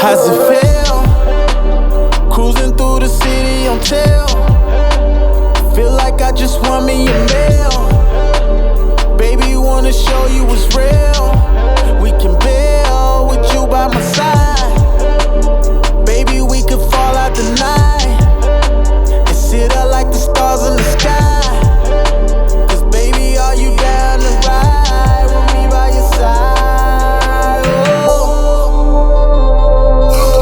How's it feel? Cruising through the city on tail. Feel like I just won me a meal. Baby, wanna show you what's real. We can build with you by my side. Baby, we could fall out the night and sit up like the stars in the sky. Cause baby, are you down to ride with me by your side?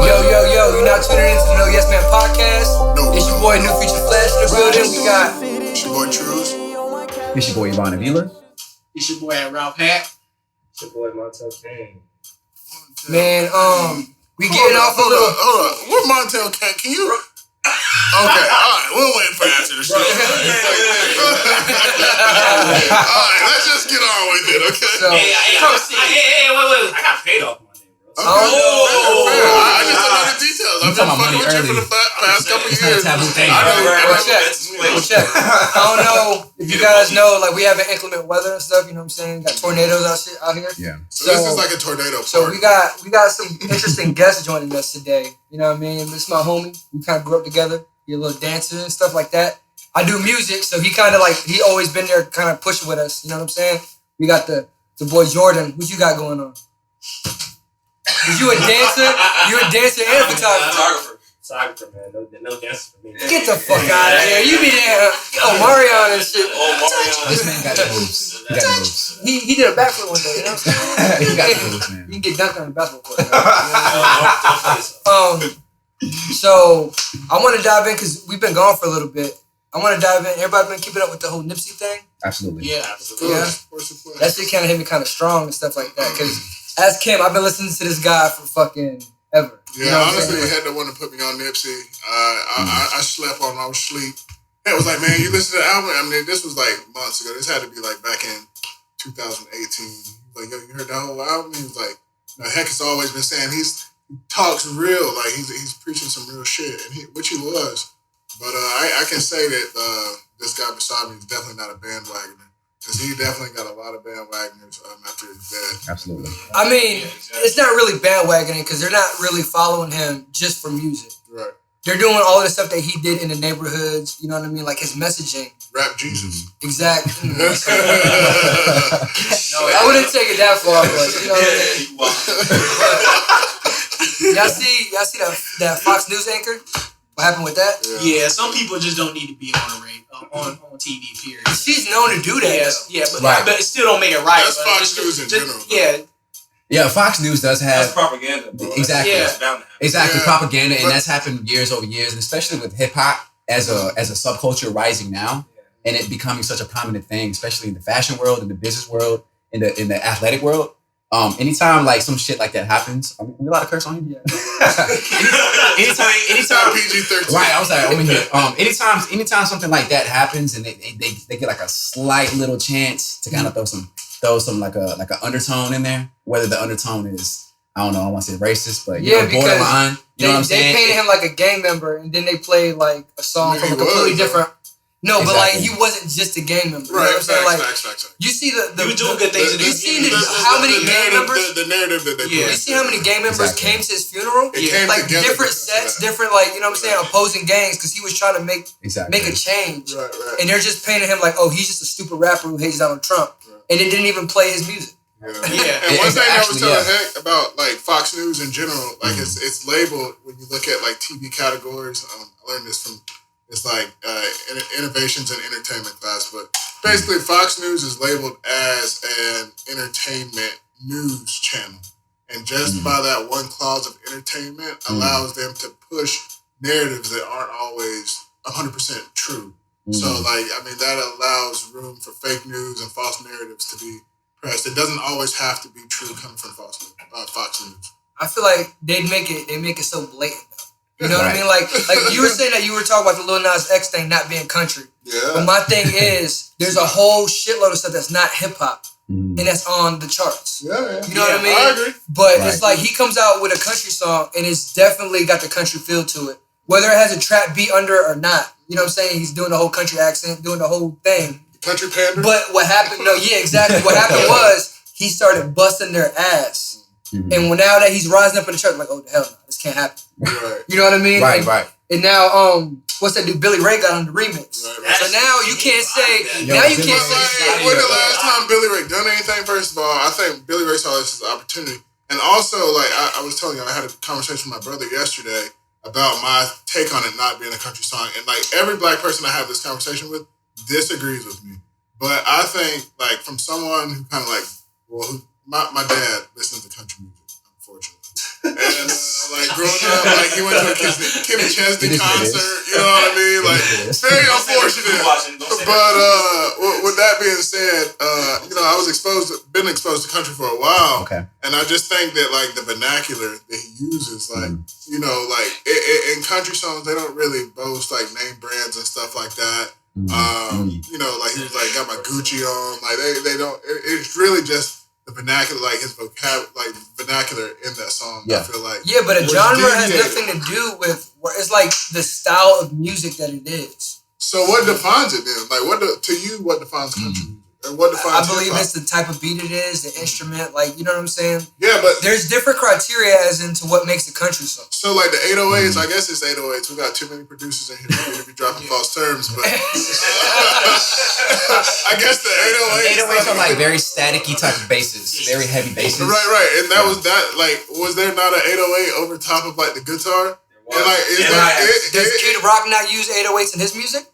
Yo, you're not tuning into the No Yes Man podcast. It's your boy New Future Flash in the building. We got It's your boy Trues. It's your boy Yvonne Avila. It's your boy Ralph Hat. It's your boy Montel King. man. We getting off a little. Hold on. Where Montel King? Can you? Okay, alright, we'll wait for after the show. Alright, let's just get on with it, okay? So, Hey, wait. I got paid off Monday, bro. Okay. I just don't know the details. I've been talking about fucking with you money for the past couple It's years. not a taboo thing. We'll check. I don't know if you guys know, like we have inclement weather and stuff. You know what I'm saying? Got tornadoes out here. Yeah. So this is like a tornado So party. we got some interesting guests joining us today. You know what I mean? This is my homie. We kind of grew up together. He's a little dancer and stuff like that. I do music, so he kind of like he always been there, kind of pushing with us. You know what I'm saying? We got the boy Jordan. What you got going on? Is you a dancer? You a dancer and a photographer? Photographer, man. No dancer for me. Get the fuck out of here! You be there, Marion and shit. This man got the moves. He got the moves. He did a backflip one day. You know what I'm saying? He got the moves, man. You can get dunked on the basketball court. So I want to dive in because we've been gone for a little bit. I want to dive in. Everybody been keeping up with the whole Nipsey thing? Absolutely. Yeah, absolutely. Yeah. That shit kind of hit me kind of strong and stuff like that. Because as Kim, I've been listening to this guy for fucking ever. Yeah, you know honestly, you had the one to put me on Nipsey. I slept on I was asleep. It was like, man, you listen to the album? I mean, this was like months ago. This had to be like back in 2018. Like, yo, you heard that whole album? He was like, Heck has always been saying he talks real. Like, he's preaching some real shit, and which he was. But I can say that this guy beside me is definitely not a bandwagoner. Because he definitely got a lot of bandwagoners after his death. Absolutely. I mean, it's not really bandwagoning because they're not really following him just for music. Right. They're doing all the stuff that he did in the neighborhoods. You know what I mean? Like his messaging. Rap Jesus. Exactly. I wouldn't take it that far, but you know what I mean? Y'all see that Fox News anchor? What happened with that? Yeah, some people just don't need to be on a on TV. Period. She's known to do that. Yeah, but it still don't make it right. That's Fox News in general. Yeah. Yeah, Fox News does have That's propaganda, bro. Exactly. Yeah. Exactly, propaganda, and that's happened years over years, and especially with hip hop as a subculture rising now, and it becoming such a prominent thing, especially in the fashion world, in the business world, in the athletic world. Anytime like some shit like that happens, I mean, we allowed to curse on him. Yeah. anytime PG-13. Right, I was like, over here. Anytime something like that happens, and they get like a slight little chance to kind of throw some like a undertone in there, whether the undertone is, I don't know, I don't want to say racist, but borderline. You know what I'm saying? They painted him like a gang member, and then they played like a song from a completely different. No, but like he wasn't just a gang member. Right, You know what I'm saying? Like facts. you see the You doing good things. you see how many gang members? The narrative that they put. You see how many gang members came to his funeral? It came Like together different because sets, of that. different like you know what I'm saying, opposing gangs because he was trying to make a change. Right. And they're just painting him like, oh, he's just a stupid rapper who hates Donald Trump, and it didn't even play his music. Yeah. Yeah. And one thing I was Actually, telling Heck about like Fox News in general, like it's labeled when you look at like TV categories. I learned this from it's like innovations in entertainment class, but basically Fox News is labeled as an entertainment news channel, and just by that one clause of entertainment allows them to push narratives that aren't always 100% true. So like I mean that allows room for fake news and false narratives to be pressed. It doesn't always have to be true coming from Fox News. I feel like they make it so blatant though. You know what I mean? Like you were saying that you were talking about the Lil Nas X thing not being country. Yeah. But my thing is there's a whole shitload of stuff that's not hip hop and that's on the charts. Yeah. You know what I mean? I agree. But it's like he comes out with a country song and it's definitely got the country feel to it. whether it has a trap beat under it or not. You know what I'm saying? He's doing the whole country accent, doing the whole thing. Country pander. But what happened? No, yeah, exactly. What happened was he started busting their ass, and now that he's rising up in the church, like, oh hell no, this can't happen. Right. You know what I mean? Right, right. And now, what's that dude? Billy Ray got on the remix. Right. So now you can't say. Yo, Now you Billy can't Ray- say. When the last time Billy Ray done anything? First of all, I think Billy Ray saw this as an opportunity, and also like I was telling you, I had a conversation with my brother yesterday about my take on it not being a country song, and like every black person I have this conversation with disagrees with me. But I think, like, from someone who kind of like, my dad listens to country music, unfortunately. And, like, growing up, like, he went to a Kimmy Chesney concert, you know what I mean? Like, very unfortunate. But with that being said, you know, I was been exposed to country for a while. Okay. And I just think that, like, the vernacular that he uses, like, you know, like, in country songs, they don't really boast, like, name brands and stuff like that. You know, like he was like got my Gucci on, like they don't. It's really just the vernacular, like his vernacular in that song. Yeah. I feel like Yeah, but a was genre has deviated. nothing to do with. It's like the style of music that it is. So what defines it then? Like to you, what defines country music? And what I defines believe hip-hop? it's the type of beat it is, the instrument, like, you know what I'm saying? Yeah, but There's different criteria as into what makes a country song. so like the 808s, I guess it's 808s. We got too many producers in here to be dropping false terms, but I guess the 808s. 808s are like very staticky type of basses, very heavy basses. Right, and that was that. Like, was there not an 808 over top of like the guitar? And like, Does Kid Rock not use 808s in his music?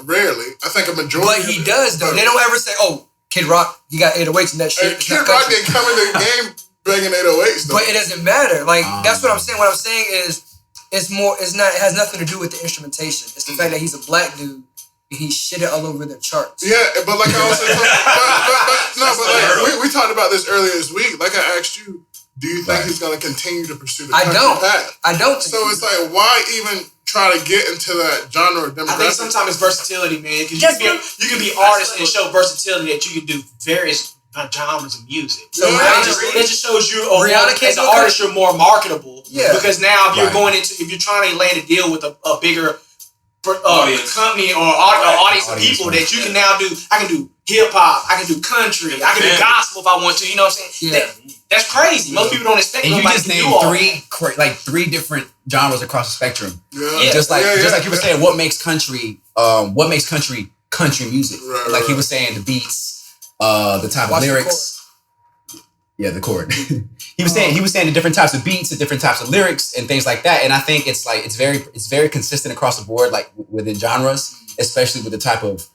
Rarely. I think a majority. But he does, though. They don't ever say, oh, Kid Rock, he got 808s in that shit. It's Kid not Rock country. didn't come into the game banging 808s though. But it doesn't matter. Like, that's what I'm saying. What I'm saying is, it has nothing to do with the instrumentation. It's the fact that he's a black dude and he shit it all over their charts. Yeah, but like I was saying, but we talked about this earlier this week. Like I asked you, do you think he's going to continue to pursue the country path? I don't think so it's like, why even try to get into that genre or demographic? I think sometimes it's versatility, man. Because you can be artists and show versatility that you can do various genres of music. So it just shows you Rihanna as an artist you're more marketable. Yeah. Because now if you're trying to land a deal with a bigger company or audience of people that you can now do. I can do hip hop. I can do country. I can do gospel if I want to. You know what I'm saying? Yeah. That's crazy. Most people don't expect. And you nobody just to named do all three different genres across the spectrum. Yeah. Just like you were saying, what makes country country music? Right, like he was saying, the beats, the type of lyrics. Yeah, the chord. He was saying the different types of beats, the different types of lyrics, and things like that. And I think it's very consistent across the board, like within genres, especially with the type of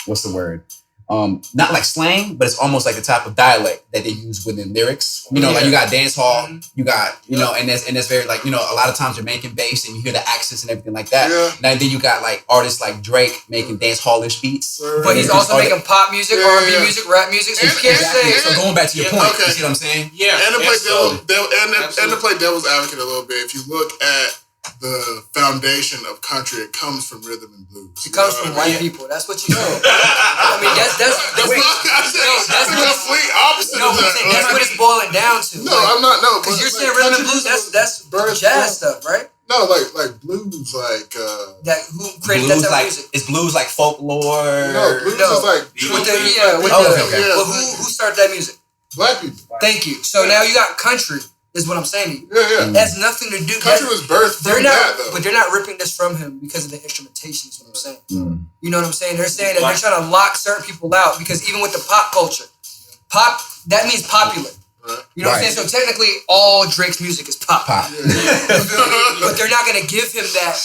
what's the word? Not like slang, but it's almost like the type of dialect that they use within lyrics. You know, like you got dance hall, you got, you know, and that's very like, you know, a lot of times you're making bass and you hear the accents and everything like that. Yeah. And then you got like artists like Drake making dance hall-ish beats. But he's also making pop music, R&B music, rap music. So you can't say. So going back to your point, okay. you see what I'm saying? Yeah. And to play devil's advocate a little bit, if you look at the foundation of country, it comes from rhythm and blues. It comes from white people. That's what you know. I mean, that's the complete opposite of that. that's what it's boiling down to. No, I'm not. No, because you're saying rhythm and blues. That's jazz stuff, right? No, like blues, like that. Who created Blues that like music? it's blues like folklore. No, blues is like Well, who started that music? Black people. Thank you. So now you got country. Is what I'm saying to you. Yeah. It has nothing to do. Country was birthed from that, though. But they're not ripping this from him because of the instrumentation. Is what I'm saying. You know what I'm saying? They're saying that they're trying to lock certain people out because even with the pop culture, that means popular. You know what I'm saying? So technically, all Drake's music is pop. But they're not gonna give him that.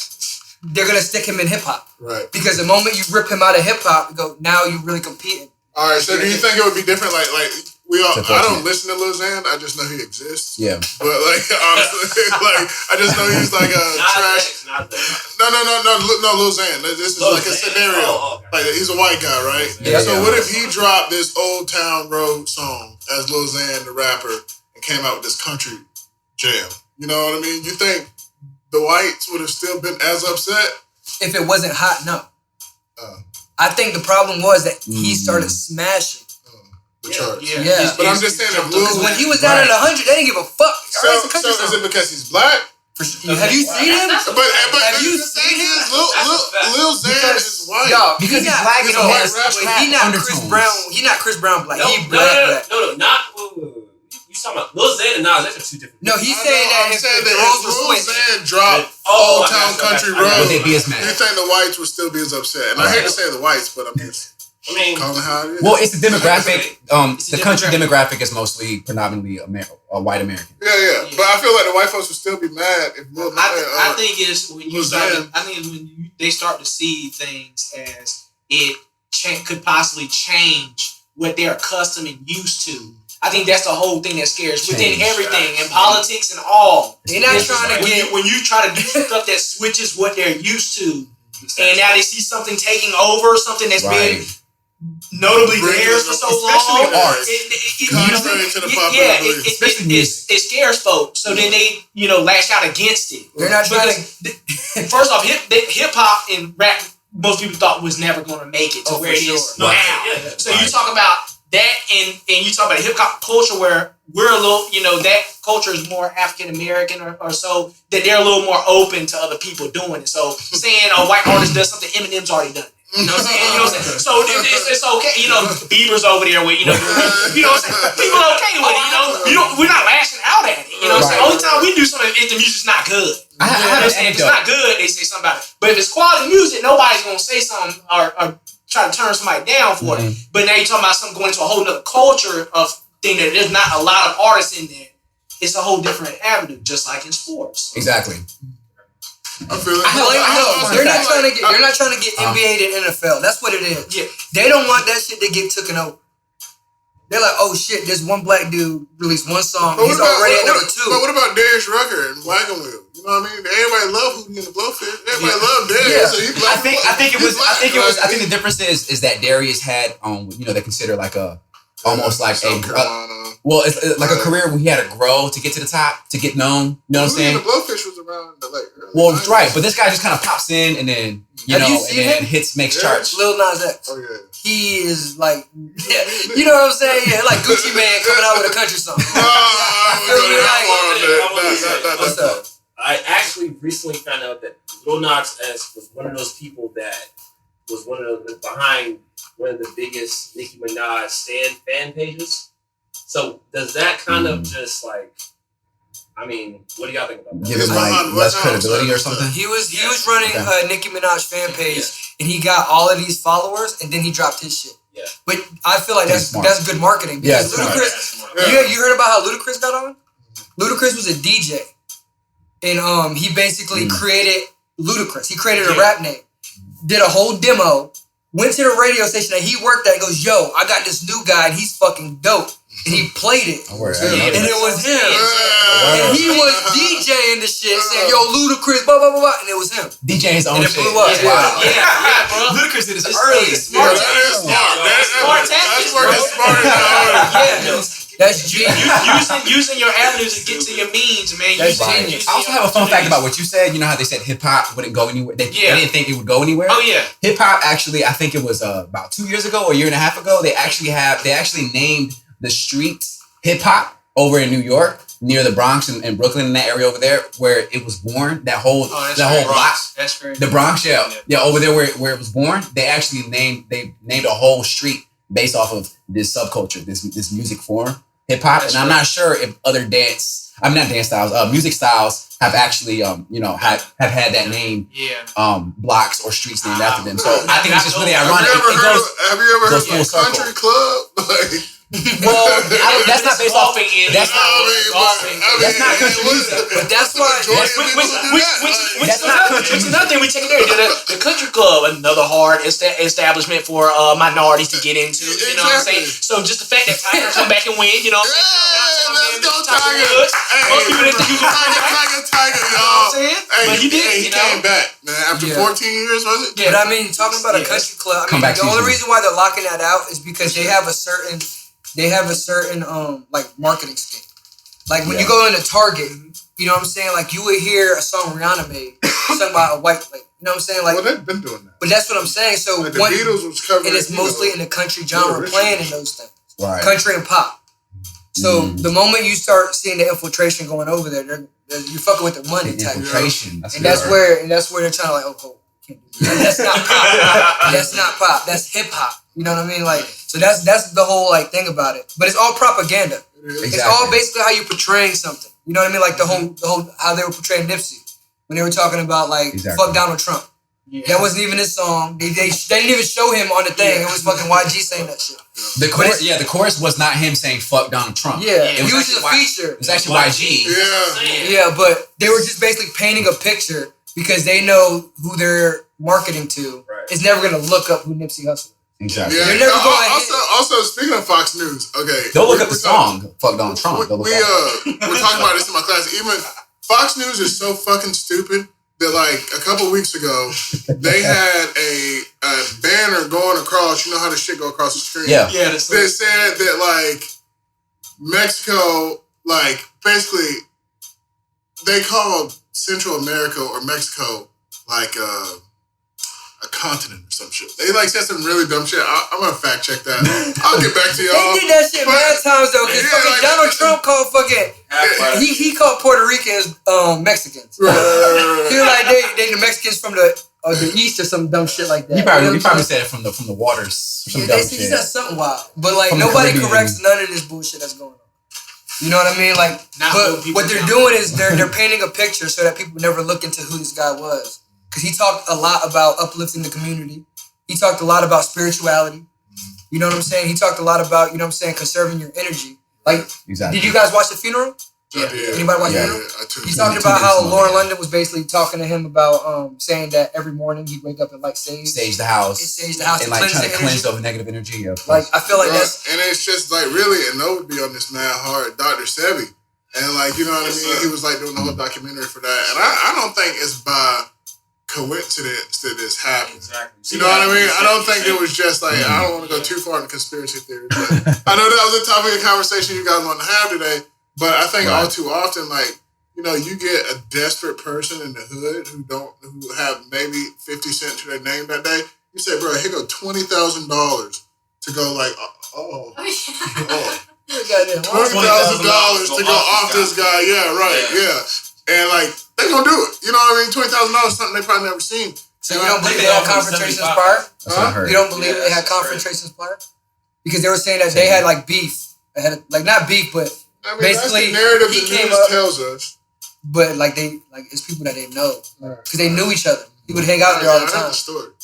They're gonna stick him in hip hop. Right. Because the moment you rip him out of hip hop, you go, now you're really competing. All right. So do you think it would be different? Like I don't listen to Lil Xan. I just know he exists. Yeah. But like honestly, like I just know he's like a trash. No, Lil Xan. This is like a scenario. Like he's a white guy, right? Yeah. So what if he dropped this Old Town Road song as Lil Xan, the rapper, and came out with this country jam? You know what I mean? You think the whites would have still been as upset if it wasn't hot? No. I think the problem was that he started smashing. the charts. Yeah. But I'm just saying, if Lil when he was down at 100, they didn't give a fuck. So is it because he's black? Have you seen him? But have you seen him? Lil Xan is white. Yo, Because he's not, black and you know, he has he not Chris undertones. Brown. He not Chris Brown black. No, He black. not. You talking about Lil Xan and Nas? That's two different. No, he's saying that I'm saying if the that roles if were Lil switched. Xan dropped Oh, Old Town Country I got Road, Would they be as you mad? think the whites would still be as upset? And I hate to say the whites, but I'm just I mean, calling how it is. Well, it's the demographic. It's The a country demographic is mostly predominantly white American. Yeah. But I feel like the white folks would still be mad if Lil I think it's when you Lil start. Xan. I think it's when they start to see things as it could possibly change what they're accustomed and used to. I think that's the whole thing that scares within Change. everything in politics and all. They're not trying to get. When you try to do stuff that switches what they're used to, and now they see something taking over, something that's been notably theirs for so Especially long. art. Contrary to the popular belief. Especially music. It scares folks, so then they lash out against it. They're not trying to. First off, hip hop and rap, most people thought was never going to make it to where it is now. Right. So you talk about that, and you talk about hip hop culture where we're a little, that culture is more African American or so, that they're a little more open to other people doing it. So saying a white artist does something, Eminem's already done it. You know what I'm saying? So it's okay. Bieber's over there with, you know what I'm saying? People are okay with it, we're not lashing out at it. You know what I'm saying? Only time we do something if the music's not good. I have an If it's anecdote. not good, they say something about it. But if it's quality music, nobody's gonna say something or try to turn somebody down for it. But now you're talking about something going to a whole nother culture of thing that there's not a lot of artists in there. It's a whole different avenue, just like in sports. Exactly. I feel it. They're not trying to get NBA to NFL. That's what it is. Yeah. They don't want that shit to get taken over. They're like, oh shit, this one black dude released one song. He's already at number 2. But what about Darius Rucker and Wagon Wheel? You know what I mean? Everybody love Hootie and the Blowfish. Everybody love Darius. Yeah. So he black. I think the difference is that Darius had they consider like a almost like well, it's like a career where he had to grow to get to the top, to get known. You know what I'm saying? The Blowfish was around the late. Well, right, but this guy just kind of pops in and then makes charts. Lil Nas X. Oh yeah. He is like, you know what I'm saying? Yeah, like Gucci Man coming out with a country song. What's up? I actually recently found out that Lil Nas X was one of those people that was behind one of the biggest Nicki Minaj fan pages. So does that kind of just like, I mean, what do y'all think about that? Give him like less credibility or something? He was running a Nicki Minaj fan page, and he got all of these followers, and then he dropped his shit. Yeah. But I feel like that's good marketing because Ludacris. You heard about how Ludacris got on? Ludacris was a DJ, and he basically created Ludacris. He created a rap name, did a whole demo, went to the radio station that he worked at, and goes, "Yo, I got this new guy, and he's fucking dope." And he played it. And it was him. And he was DJing the shit, saying, "Yo, Ludacris, blah, blah, blah, blah." And it was him. DJing his own shit. And it blew up. Wow. Yeah, bro. Ludacris did this early. Smart. That is smart. Smart That's tactics, working bro. smart. That's genius. using your avenues to get to your means, man. That's Using- genius. using I also your have a fun fact opportunities. about what you said. You know how they said hip hop wouldn't go anywhere? They didn't think it would go anywhere. Oh yeah. Hip hop actually, I think it was about 2 years ago or a year and a half ago, they actually named the street hip hop over in New York, near the Bronx and Brooklyn, in that area over there where it was born. That whole block. That's great. The Bronx, yeah, over there where it was born. They actually named a whole street based off of this subculture, this music form, hip hop. And I'm not sure if other music styles have actually have had that name, blocks or streets named after them. So I think it's just really ironic. Have you ever heard full of circle. Country Club? Well, that's not based off. That's not country music. But that's why. Which is another thing we take there. The country club, another hard establishment for minorities to get into. You know what I'm saying? So just the fact that Tiger come back and win, you know what I'm saying? Let's go Tiger. Most people didn't think he was going to Tiger, You know what I'm saying? But he did. He came back, man. After 14 years, was it? But I mean, talking about a country club, the only reason why they're locking that out is because they have a certain like marketing scheme. Like when you go into Target, you know what I'm saying? Like you would hear a song Rihanna made, sung by a white, like, you know what I'm saying? Like, well, they've been doing that. But that's what I'm saying. So like the Beatles was covering, and it's mostly in the country genre playing in those things, right? Country and pop. So the moment you start seeing the infiltration going over there, You're fucking with the money type. Infiltration. And that's where they're trying to like, oh, can't do that. That's not pop. That's not pop. That's hip hop. You know what I mean? Like, so that's the whole like thing about it. But it's all propaganda. Exactly. It's all basically how you're portraying something. You know what I mean? Like the whole how they were portraying Nipsey when they were talking about like fuck Donald Trump. Yeah. That wasn't even his song. They didn't even show him on the thing. It was fucking YG saying that shit. The chorus was not him saying fuck Donald Trump. Yeah, he was just a feature. It was actually YG. Yeah, but they were just basically painting a picture because they know who they're marketing to is never gonna look up who Nipsey Hussle is. Exactly. Yeah. They're never Also, speaking of Fox News, okay, they'll look up the song "Fuck Donald Trump." We're talking about this in my class. Even Fox News is so fucking stupid. That like a couple weeks ago, they had a banner going across. You know how the shit go across the screen. Yeah. That said that like Mexico, like basically, they call Central America or Mexico like a continent or some shit. They like said some really dumb shit. I'm gonna fact check that. I'll get back to y'all. They did that shit mad times though. Cause fucking Donald Trump called fucking he called Puerto Ricans Mexicans. He was like they the Mexicans from the east or some dumb shit like that. He probably said it from the waters. Some dumb shit. He said something wild, but like nobody corrects none of this bullshit that's going on. You know what I mean? Like, but what they're doing is they're painting a picture so that people never look into who this guy was. Because he talked a lot about uplifting the community. He talked a lot about spirituality. You know what I'm saying? He talked a lot about, you know what I'm saying, conserving your energy. Like, did you guys watch the funeral? Yeah. Anybody watch the funeral? He talked about how Lauren London was basically talking to him about saying that every morning he'd wake up and like sage the house. And like trying to cleanse over negative energy. Like, I feel like that's... And it's just like really, and Noah would be on this mad hard, Dr. Sebi. And like, you know what I mean? He was like doing the whole documentary for that. And I don't think it's by coincidence that this happened. Exactly. You know what I mean? I don't think it was just like, I don't want to go too far into conspiracy theories, but I know that was a topic of conversation you guys want to have today, but I think all too often, like, you know, you get a desperate person in the hood who have maybe 50 cents to their name that day. You say, bro, here go $20,000 to go like, $20,000 to go off this guy. Yeah, right. Yeah. And like, they gonna do it. You know what I mean? $20,000 is something they probably never seen. So you don't believe they had confrontations prior? You don't believe they had confrontations prior? Because they were saying that they had like beef. They had like not beef, but basically that's the narrative he the came news up, tells us. But like it's people that they know because they knew each other. He would hang out there all the time. The story.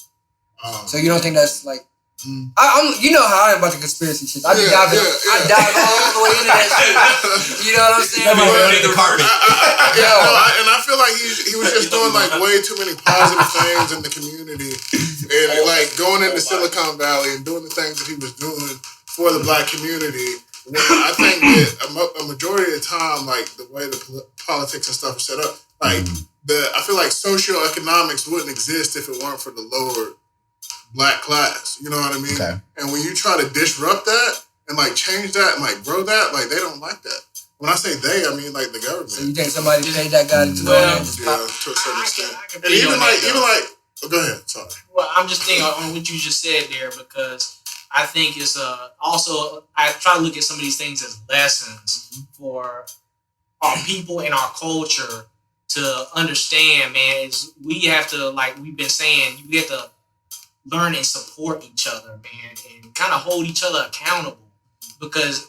So you don't think that's like? I'm, you know how I am about the conspiracy shit. I dive all the way into that shit. You know what I'm saying? And I feel like he was just doing like way too many positive things in the community, and like going into Silicon Valley and doing the things that he was doing for the Black community. When I think that a majority of the time, like the way the politics and stuff is set up, like I feel like socioeconomics wouldn't exist if it weren't for the lower Black class, you know what I mean? Okay. And when you try to disrupt that and like change that and like grow that, like they don't like that. When I say they, I mean like the government. So you think somebody paid that guy to go in and just to a certain extent. And even like, go ahead. Sorry. Well, I'm just thinking on what you just said there because I think it's also I try to look at some of these things as lessons for our people and our culture to understand. Man, is we have to, like we've been saying, you have to learn and support each other, man, and kind of hold each other accountable because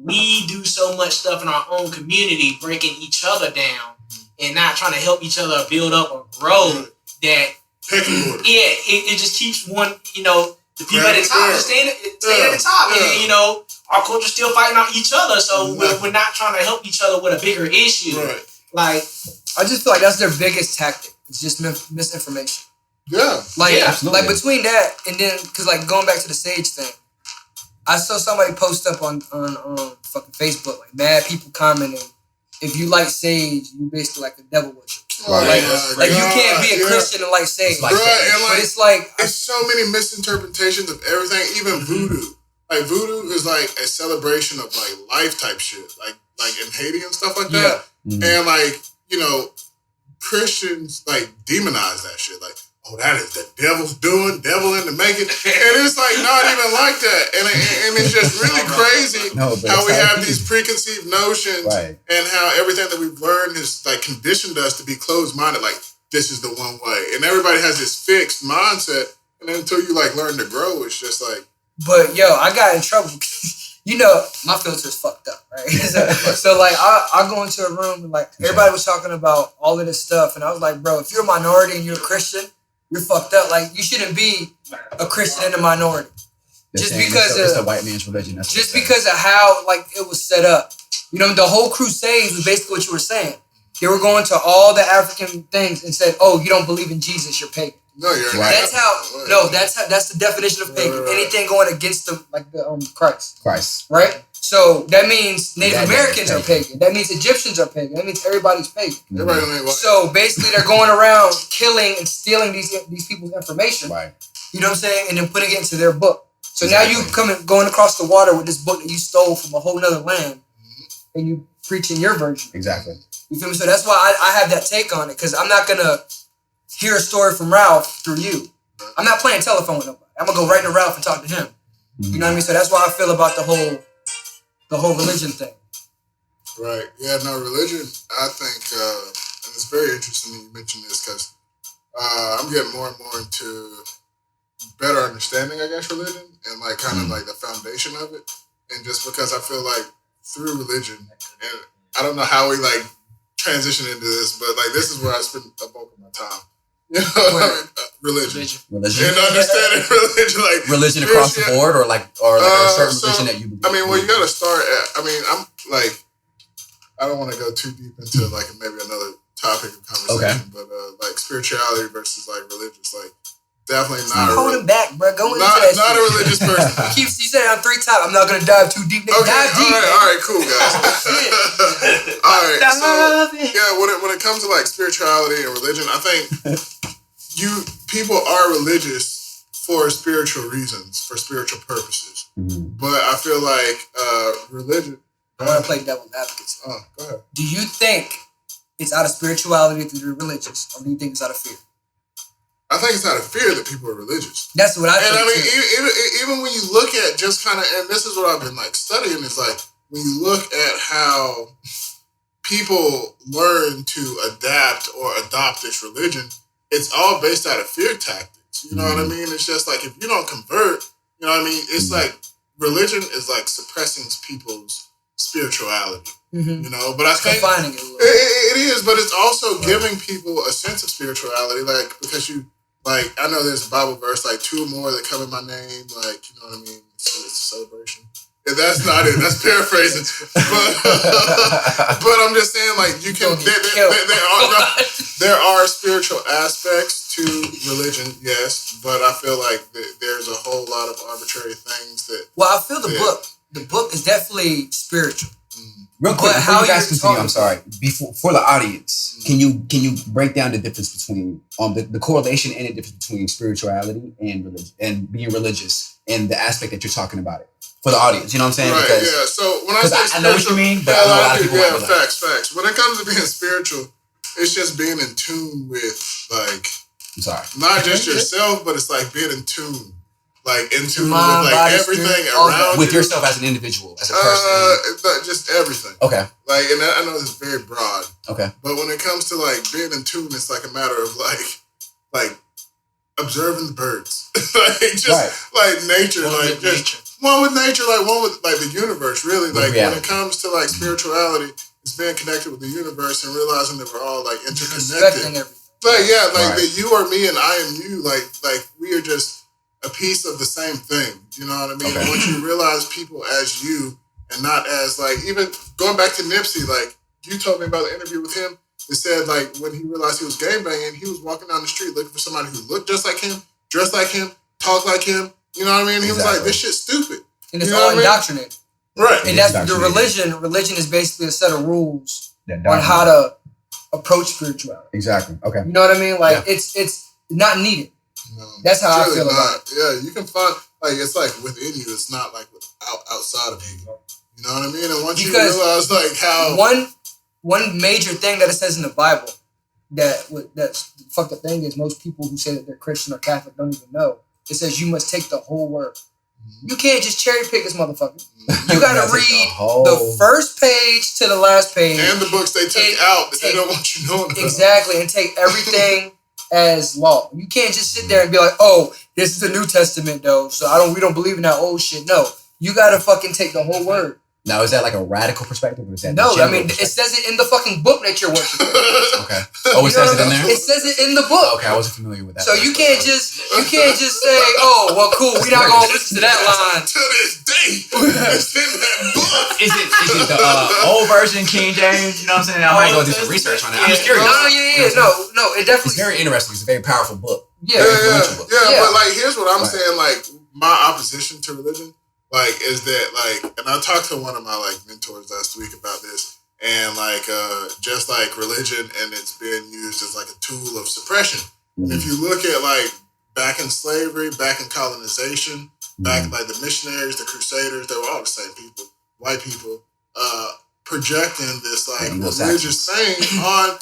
we do so much stuff in our own community, breaking each other down and not trying to help each other build up or grow. That it just keeps one, you know, the people at the top staying at the top, and you know, our culture's still fighting on each other, so we're not trying to help each other with a bigger issue. Right. Like, I just feel like that's their biggest tactic. It's just misinformation. Yeah. Like between that and then, because like going back to the sage thing, I saw somebody post up on fucking Facebook, like mad people commenting, if you like sage, you basically like a devil worshiper. Right. Like you can't be a Christian and like sage. Right. And like, but it's like it's so many misinterpretations of everything, even voodoo. Like voodoo is like a celebration of like life type shit, like in Haiti and stuff like that. And like, you know, Christians like demonize that shit. Like, oh, that is the devil's doing, devil in the making. And it's like not even like that. And it's just really crazy how we have these preconceived notions and how everything that we've learned has like conditioned us to be closed-minded, like this is the one way. And everybody has this fixed mindset. And until you like learn to grow, it's just like. But yo, I got in trouble. You know, my filter's fucked up, right? so like, I go into a room and like everybody was talking about all of this stuff, and I was like, bro, if you're a minority and you're a Christian, you're fucked up. Like, you shouldn't be a Christian in a minority. Just because it's the white man's religion. That's just because of how like it was set up. You know, the whole Crusades was basically what you were saying. They were going to all the African things and said, "Oh, you don't believe in Jesus, you're pagan." No, you're right. That's the definition of pagan. Right. Anything going against the Christ. Right? So that means Native Americans are pagan. That means Egyptians are pagan. That means everybody's pagan. So basically they're going around killing and stealing these people's information. Right. You know what I'm saying? And then putting it into their book. So now you going across the water with this book that you stole from a whole nother land and you preaching your version. Exactly. You feel me? So that's why I have that take on it, because I'm not gonna hear a story from Ralph through you. I'm not playing telephone with nobody. I'm gonna go right to Ralph and talk to him. You know what I mean? So that's why I feel about the whole religion thing. Right. Yeah, no, religion, I think, and it's very interesting that you mentioned this, because I'm getting more and more into better understanding, I guess, religion and like kind of like the foundation of it. And just because I feel like through religion, and I don't know how we like transition into this, but like this is where I spend a bulk of my time. You know, religion. And understanding religion, like religion across the board, or like a certain religion that you believe. I mean, well, you got to start at. I mean, I'm like, I don't want to go too deep into like maybe another topic of conversation, but like spirituality versus like religious, like definitely not. Hold him back, bro. Go into that. Not a shit. religious person. You said it on 3 times. I'm not gonna dive too deep. Okay, dive deep. All right, cool, guys. All right, so yeah, when it comes to like spirituality and religion, I think people are religious for spiritual reasons, for spiritual purposes. But I feel like religion. I want to play devil's advocate. Oh, go ahead. Do you think it's out of spirituality that you're religious, or do you think it's out of fear? I think it's out of fear that people are religious. That's what I think. And I mean, even when you look at just kind of, and this is what I've been like studying, is like when you look at how people learn to adapt or adopt this religion, it's all based out of fear tactics. You know what I mean? It's just like if you don't convert, you know what I mean? It's like religion is like suppressing people's spirituality. You know, but I think confining it is, but it's also giving people a sense of spirituality, like because you. Like, I know there's a Bible verse, like, 2 or more that come in my name, like, you know what I mean? It's a celebration. And that's not it. That's paraphrasing. But I'm just saying, like, you can, there are spiritual aspects to religion, yes, but I feel like there's a whole lot of arbitrary things that... Well, I feel the book is definitely spiritual. Real quick, before you guys continue, I'm sorry. For the audience, can you break down the difference between the correlation and the difference between spirituality and religion and being religious and the aspect that you're talking about it for the audience? You know what I'm saying? Right. Because, yeah. So when I say I know what you mean, but I know a lot of people facts. When it comes to being spiritual, it's just being in tune with like. I'm sorry. Not just yourself, but it's like being in tune. Like into like everything around with yourself as an individual, as a person. Just everything. Okay. Like, and I know this is very broad. Okay. But when it comes to like being in tune, it's like a matter of like observing the birds, like just like nature, one like just one with nature, like one with like the universe. Really, like when it comes to like spirituality, it's being connected with the universe and realizing that we're all like interconnected. Like that you are me and I am you. Like we are just a piece of the same thing, you know what I mean? Okay. And once you realize people as you and not as like, even going back to Nipsey, like you told me about the interview with him, it said like when he realized he was gangbanging, he was walking down the street looking for somebody who looked just like him, dressed like him, talked like him, you know what I mean? He was like, this shit's stupid. And it's all indoctrinated. Right. And that's the religion is basically a set of rules on how to approach spirituality. Exactly. Okay. You know what I mean? Like it's not needed. No, that's how I feel about it. Yeah, you can find like it's like within you. It's not like outside of you. You know what I mean? And once you realize like how one major thing that it says in the Bible that's the fucked up thing is most people who say that they're Christian or Catholic don't even know. It says you must take the whole word. You can't just cherry pick this motherfucker. You gotta read the first page to the last page. And the books they take out that they don't want you knowing about. Exactly, and take everything as law. You can't just sit there and be like, oh, this is the New Testament though, so we don't believe in that old shit. No. You gotta fucking take the whole word. Now, is that like a radical perspective? Or is that no, I mean, it says it in the fucking book that you're worshiping. Okay. Oh, it says it in there? It says it in the book. Okay, I wasn't familiar with that. So you can't just say, oh, well, cool, we're not going to listen to that line. To this day, it's in that book. Is it the old version, King James? You know what I'm saying? I might go do some research on that. I'm just curious. No, it definitely... It's very interesting. It's a very powerful book. Yeah, but like, here's what I'm saying, like, my opposition to religion, like, is that, like, and I talked to one of my, like, mentors last week about this, and, like, just like religion, and it's been used as, like, a tool of suppression. Mm-hmm. If you look at, like, back in slavery, back in colonization, back, like, the missionaries, the crusaders, they were all the same people, white people, projecting this, like, religious thing on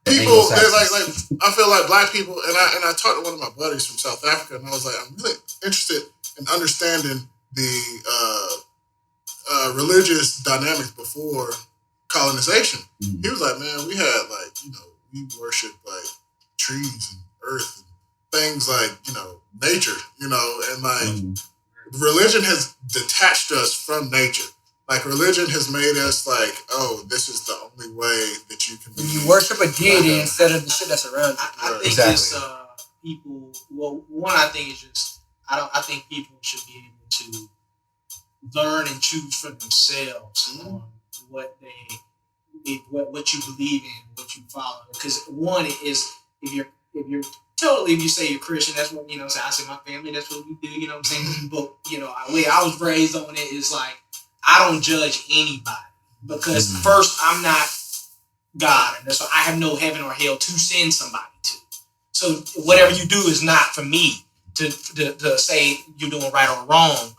people. They're like, I feel like black people, and I talked to one of my buddies from South Africa, and I was like, I'm really interested in understanding the religious dynamics before colonization. Mm-hmm. He was like, man, we had, like, we worshiped, like, trees and earth and things like, nature, and, like, religion has detached us from nature. Like, religion has made us like, oh, this is the only way that you can be. You worship a deity instead of the shit that's around you. I think it's people. Well, one, I think it's just I think people should be able to learn and choose for themselves on what what you believe in, what you follow. Because one is if you say you're Christian, that's what I say my family, that's what we do. You know what I'm saying? But the way I was raised on it is like, I don't judge anybody because first, I'm not God, and so I have no heaven or hell to send somebody to. So whatever you do is not for me to say you're doing right or wrong.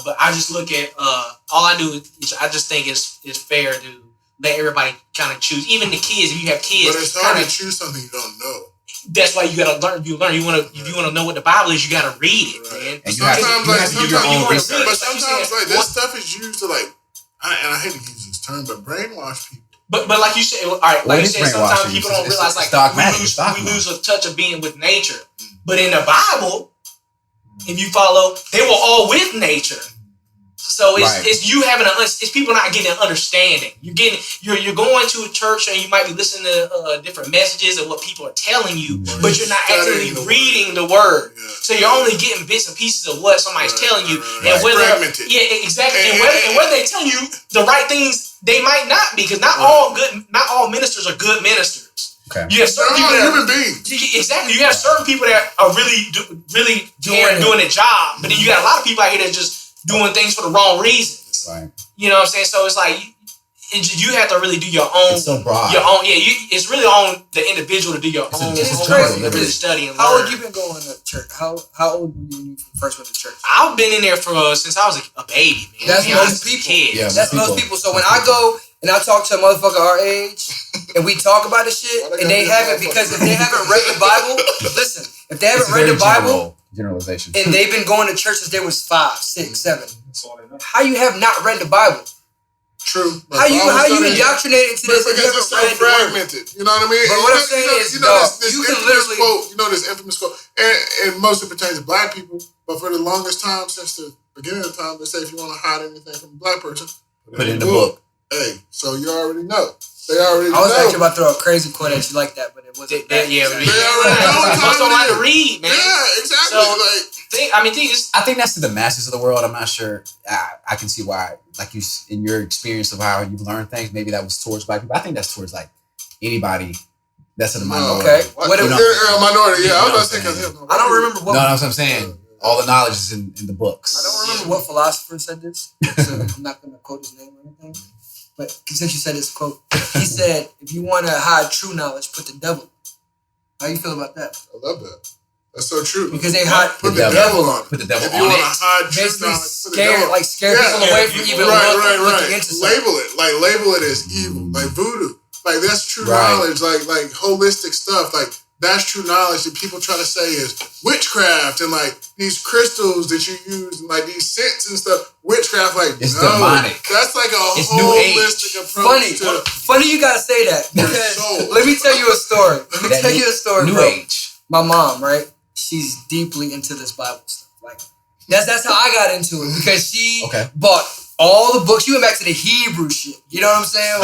But I just look at all I do is I just think it's fair to let everybody kind of choose. Even the kids, if you have kids, but it's hard to choose something you don't know. That's why you gotta learn. You want to. If you want to know what the Bible is, you gotta read it, man. And sometimes this stuff is used to, like, and I hate to use this term, but brainwash people. But like you said, all right, like you said, sometimes people don't realize, like, we lose a touch of being with nature. But in the Bible, if you follow, they were all with nature. So it's you having it's people not getting an understanding. You're going to a church and you might be listening to different messages of what people are telling you, but you're not actually reading the word. Yeah. So you're only getting bits and pieces of what somebody's telling you, and whether exactly, and whether they're telling you the right things, they might not be, because not all ministers are good ministers. Okay. You have certain people that human beings. Exactly. You have certain people that are really doing their job, but then you got a lot of people out here that just doing things for the wrong reasons. Right. You know what I'm saying? So it's like you have to really do your own. It's so broad. Your own. Yeah. It's really on the individual to do your own. It's crazy. Really study and learn. How old you been going to church? How old were you when you first went to church? I've been in there since I was a baby, man. That's most people. Yeah, that's most people. So when I go and I talk to a motherfucker our age, and we talk about this shit, and they haven't, because if they haven't read the Bible, listen, if they haven't read the Bible, generalization, and they've been going to church since they was 5, 6, 7, how you have not read the Bible? True. How you indoctrinated into this? Because it's so fragmented. You know what I mean? But what I'm saying is, you can literally quote. This infamous quote, and mostly pertains to black people. But for the longest time, since the beginning of time, they say if you want to hide anything from a black person, put it in the book. Hey, so you already know. They already know. I was actually about to throw a crazy quote at you like that, but it wasn't that. Yeah, they already know. Most don't like to read, man. Yeah, exactly. So, I think that's to the masses of the world. I'm not sure. I can see why, like you, in your experience of how you've learned things, maybe that was towards black people. I think that's towards, like, anybody that's in the minority. Okay. What if minority? Yeah, I was about to say, I don't remember what. No, that's what I'm saying. All the knowledge is in the books. I don't remember what philosopher said this, so I'm not going to quote his name or anything. But since you said this quote, he said, if you want to hide true knowledge, put the devil. How you feel about that? I love that. That's so true. Because they put the devil on. Put the devil on it. If you want to hide true knowledge, scare people away from even looking into Label it. Like, label it as evil. Like voodoo. Like that's true Right. knowledge. Like holistic stuff. Like that's true knowledge that people try to say is witchcraft and like these crystals that you use and like these scents and stuff. Witchcraft, like It's no, demonic. That's like a It's New Age. holistic approach. Funny you gotta say that because let me tell you a story. New bro. Age. My mom, right? She's deeply into this Bible stuff. Like that's how I got into it because she bought all the books. She went back to the Hebrew shit. You know what I'm saying?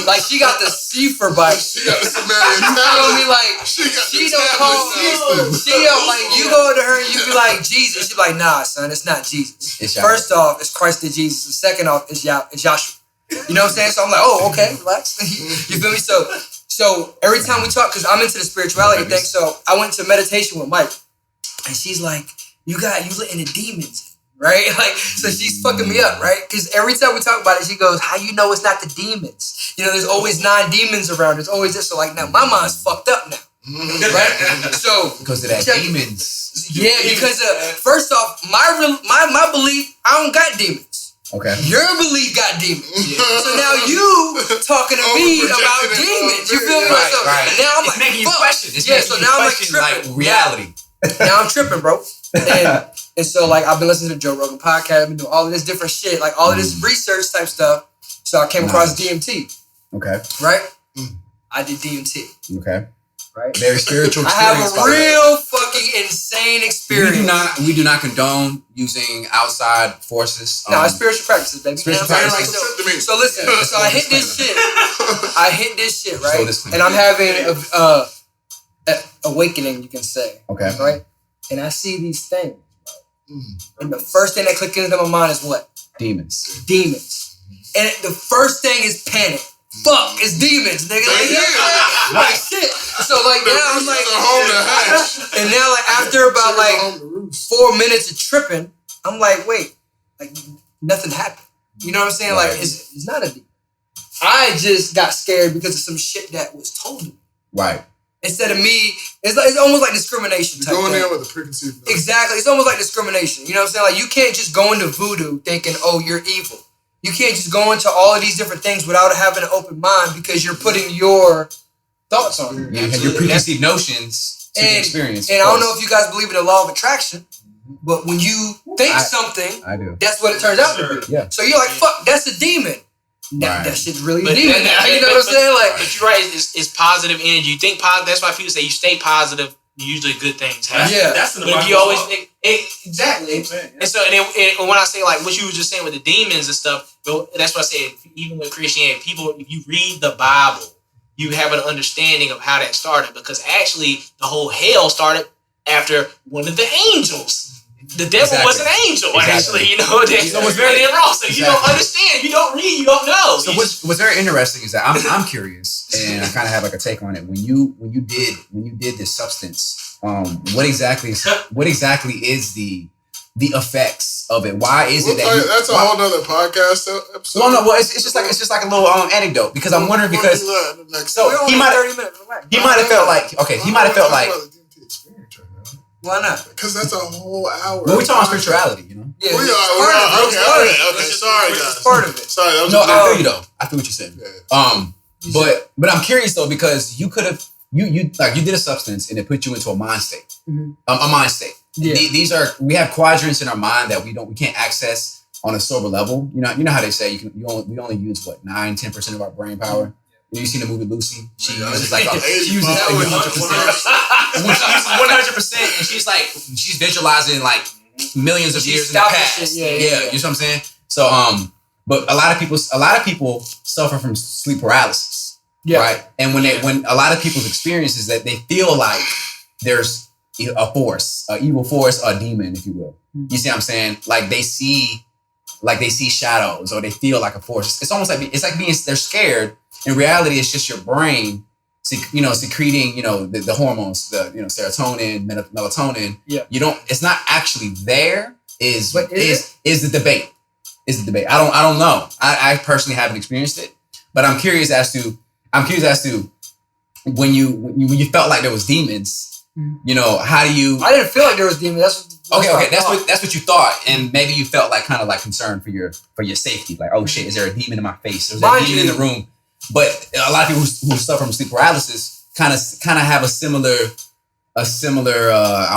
Like she got the Sefer Bible. She got the Sumerian You feel me? Like she don't call. She don't like. You go to her and you be like Jesus. She's like, nah, son, it's not Jesus. First off, it's Christ the Jesus. And second off, it's Joshua. You know what I'm saying? So I'm like, oh, okay, relax. You feel me? So every time we talk, because I'm into the spirituality thing, so I went to meditation with Mike, and she's like, you letting the demons in, right? Like, so she's fucking me up, right? Because every time we talk about it, she goes, how you know it's not the demons? You know, there's always 9 demons around. There's always this. So like, now my mind's fucked up now. Right? So because of that demons. Yeah, because first off, my belief, I don't got demons. Okay. Your belief got demons. So now you talking to me about demons. You feel me? Right, So right. now I'm It's like, making you fuck. question. It's Yeah, making so you now I'm like question, tripping. reality. Now I'm tripping, bro. And so like I've been listening to Joe Rogan podcast. I've been doing all of this different shit, like all of this research type stuff. So I came across DMT. Okay. Right? I did DMT. Okay. Right? Very spiritual I have experience. a real fucking insane experience. We do not condone using outside forces. No, it's spiritual practices, baby. Spiritual You know what I'm practices. saying? So listen, so I hit this shit. I hit this shit, right? So and I'm having a awakening, you can say. Okay. Right? And I see these things, bro. And the first thing that clicked into my mind is what? Demons. Demons. And the first thing is panic. Fuck, it's demons, nigga. Like, you know what I'm saying? Like shit. So like now I'm like, and now like after about like 4 minutes of tripping, I'm like, wait, like nothing happened. You know what I'm saying? Right. Like it's not a demon. I just got scared because of some shit that was told to me. Right. Instead of me, it's almost like discrimination type Going thing. in with a preconceived notion. Exactly. It's almost like discrimination. You know what I'm saying? Like you can't just go into voodoo thinking, oh, you're evil. You can't just go into all of these different things without having an open mind because you're putting your thoughts on it. You have your preconceived notions to the experience. And I don't know if you guys believe in the law of attraction, but when you think something, I do. that's what it turns out to be. Yeah. So you're like, fuck, that's a demon. That shit's really a demon. You know what I'm saying? Like, but you're right. It's positive energy. You think positive. That's why people say you stay positive. Usually good things happen. Yeah. That's the but if you always think exactly. And so and when I say like what you were just saying with the demons and stuff, that's what I said. Even with Christianity, people, if you read the Bible, you have an understanding of how that started because actually the whole hell started after one of the angels. The devil was an angel, actually. You know, so what's very wrong. So you don't understand. If you don't read, you don't know. So what's very interesting is that I'm curious, and I kind of have like a take on it. When you did this substance, what exactly is the effects of it? Why is it that that's a whole nother podcast episode? No. Well, it's just like a little anecdote because I'm wondering because he might have felt like why not? Because that's a whole hour. Well, we're talking about spirituality, you know. Yeah, okay. Sorry, guys. Part of it. Sorry, that was I feel you though. I feel what you're saying. Yeah. But I'm curious though because you could have you did a substance and it put you into a mind state. Mm-hmm. A mind state. Yeah. We have quadrants in our mind that we can't access on a sober level. You know how they say we only use 9-10% of our brain power. You seen the movie Lucy? She uses like 100%. She uses 100%, and she's visualizing like millions of years in the past. Yeah, you know what I'm saying? So but a lot of people suffer from sleep paralysis. Yeah. Right. And when a lot of people's experience is that they feel like there's a force, an evil force, a demon, if you will. You see what I'm saying? Like they see shadows or they feel like a force. It's almost like they're scared. In reality, it's just your brain, secreting, the hormones, serotonin, melatonin. Yeah. It's not actually there. Is the debate? Is the debate? I don't know. I personally haven't experienced it, but I'm curious as to when you felt like there was demons. How do you? I didn't feel like there was demons. Okay. That's what you thought, and maybe you felt like kind of like concern for your safety. Like, oh shit, is there a demon in my face? Is there a demon in the room? But a lot of people who suffer from sleep paralysis kind of have a similar I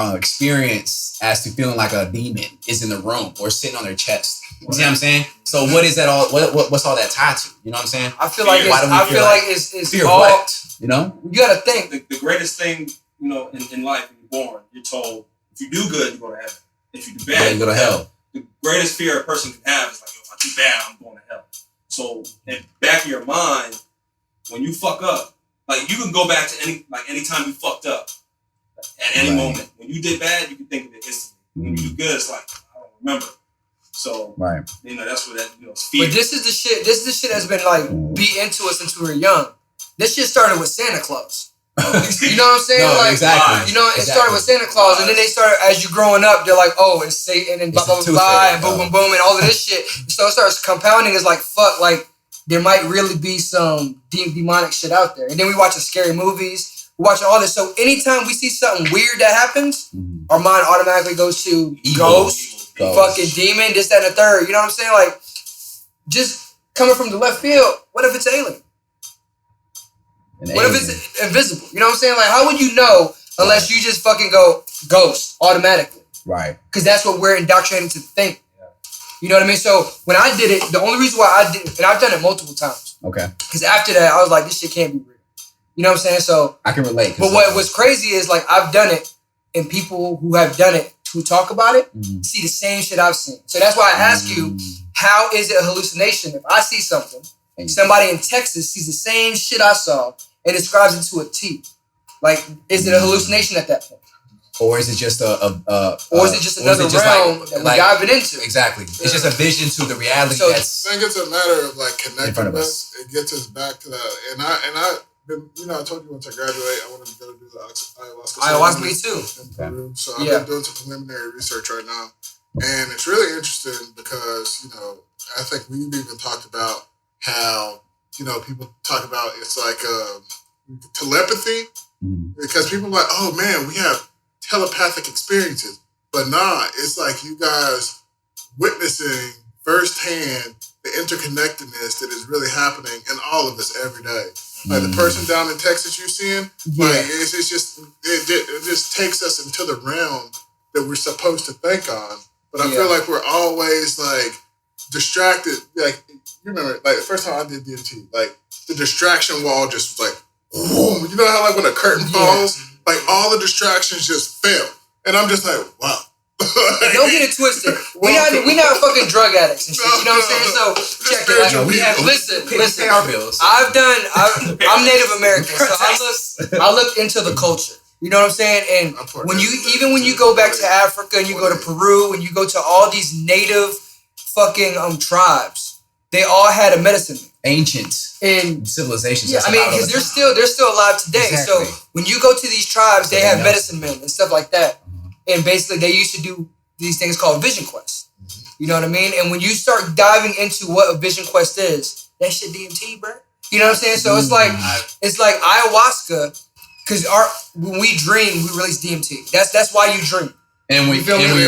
don't know, experience as to feeling like a demon is in the room or sitting on their chest. You see what I'm saying? So what is that all? What's all that tied to? You know what I'm saying? I feel like it's fear all. what? You know, you gotta think. The greatest thing, you know, in life when you're born, you're told if you do good, you go to heaven. If you do bad, you go to hell. The greatest fear a person can have is like, if I do bad, I'm going to hell. So in the back of your mind, when you fuck up, like you can go back to any time you fucked up at any moment. When you did bad, you can think of it instantly. When you do good, it's like, I don't remember. So you know, that's what that, you know, it's fear. But this is the shit that's been like beat into us since we were young. This shit started with Santa Claus. You know what I'm saying? No, like, exactly. You know, it started with Santa Claus, and then they started, as you growing up, they're like, oh, it's Satan, and blah, blah, blah, blah, and boom, boom, boom, and all of this shit. So it starts compounding. It's like, fuck, like, there might really be some demonic shit out there. And then we watching scary movies, we watching all this. So anytime we see something weird that happens, our mind automatically goes to ghost, fucking demon, this, that, and the third. You know what I'm saying? Like, just coming from the left field, what if it's alien? What if it's invisible? You know what I'm saying? Like, how would you know unless you just fucking go ghost automatically? Right. Because that's what we're indoctrinated to think. Yeah. You know what I mean? So when I did it, the only reason why I did it, and I've done it multiple times. Okay. Because after that, I was like, this shit can't be real. You know what I'm saying? So I can relate. But what was crazy is like I've done it, and people who have done it who talk about it see the same shit I've seen. So that's why I ask you, how is it a hallucination? If I see something, somebody in Texas sees the same shit I saw and describes it to a T. Like, is it a hallucination at that point? Or is it just or is it just another realm that we're diving into? Exactly. It's just a vision to the reality. So I think it's a matter of like connectedness. It gets us back to that. And I've been, you know, I told you once I graduate, I wanted to go do the ayahuasca. Ayahuasca, me too. In Peru. So I've been doing some preliminary research right now. And it's really interesting because, you know, I think we've even talked about how, you know, people talk about it's like telepathy because people are like, oh man, we have telepathic experiences. But nah, it's like you guys witnessing firsthand the interconnectedness that is really happening in all of us every day. Like the person down in Texas you're seeing, like it just takes us into the realm that we're supposed to think on. But I feel like we're always like distracted. Like you remember, like the first time I did DMT, like the distraction wall just was like, boom. You know how like when a curtain falls, like all the distractions just fell, and I'm just like, wow. Don't get it twisted. We not fucking drug addicts and shit. You know what I'm saying? So check it. Like, listen. Our bills. I'm Native American, so I look into the culture. You know what I'm saying? And when you go back to Africa and you go to Peru and you go to all these native fucking tribes, they all had a medicine man. Ancient civilizations. Yeah, I mean, because they're still alive today. Exactly. So when you go to these tribes, they have medicine men and stuff like that. And basically, they used to do these things called vision quests. You know what I mean? And when you start diving into what a vision quest is, that shit DMT, bro. You know what I'm saying? So it's like ayahuasca, because when we dream, we release DMT. That's why you dream. And when you're born, and when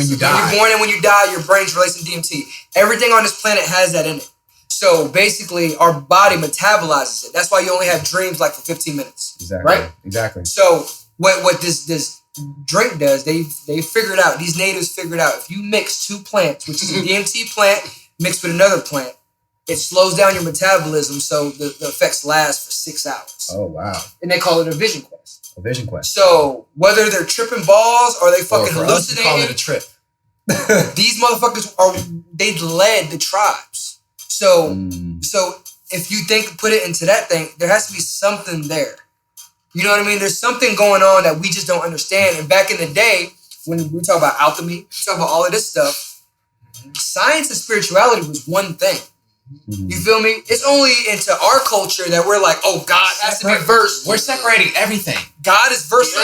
you die. When you're born and when you die, your brain's releasing DMT. Everything on this planet has that in it. So basically, our body metabolizes it. That's why you only have dreams like for 15 minutes. Exactly. Right? Exactly. So what this drink does, they figured out, these natives figured out, if you mix two plants, which is a DMT plant mixed with another plant, it slows down your metabolism so the effects last for 6 hours. Oh, wow. And they call it a vision quest. A vision quest. So whether they're tripping balls or they fucking hallucinating, call it a trip. These motherfuckers they led the tribes. So if you put it into that thing, there has to be something there. You know what I mean? There's something going on that we just don't understand. And back in the day, when we talk about alchemy, we talk about all of this stuff, science and spirituality was one thing. You feel me? It's only into our culture that we're like, oh, God has to be versed. We're separating everything. God is versed. And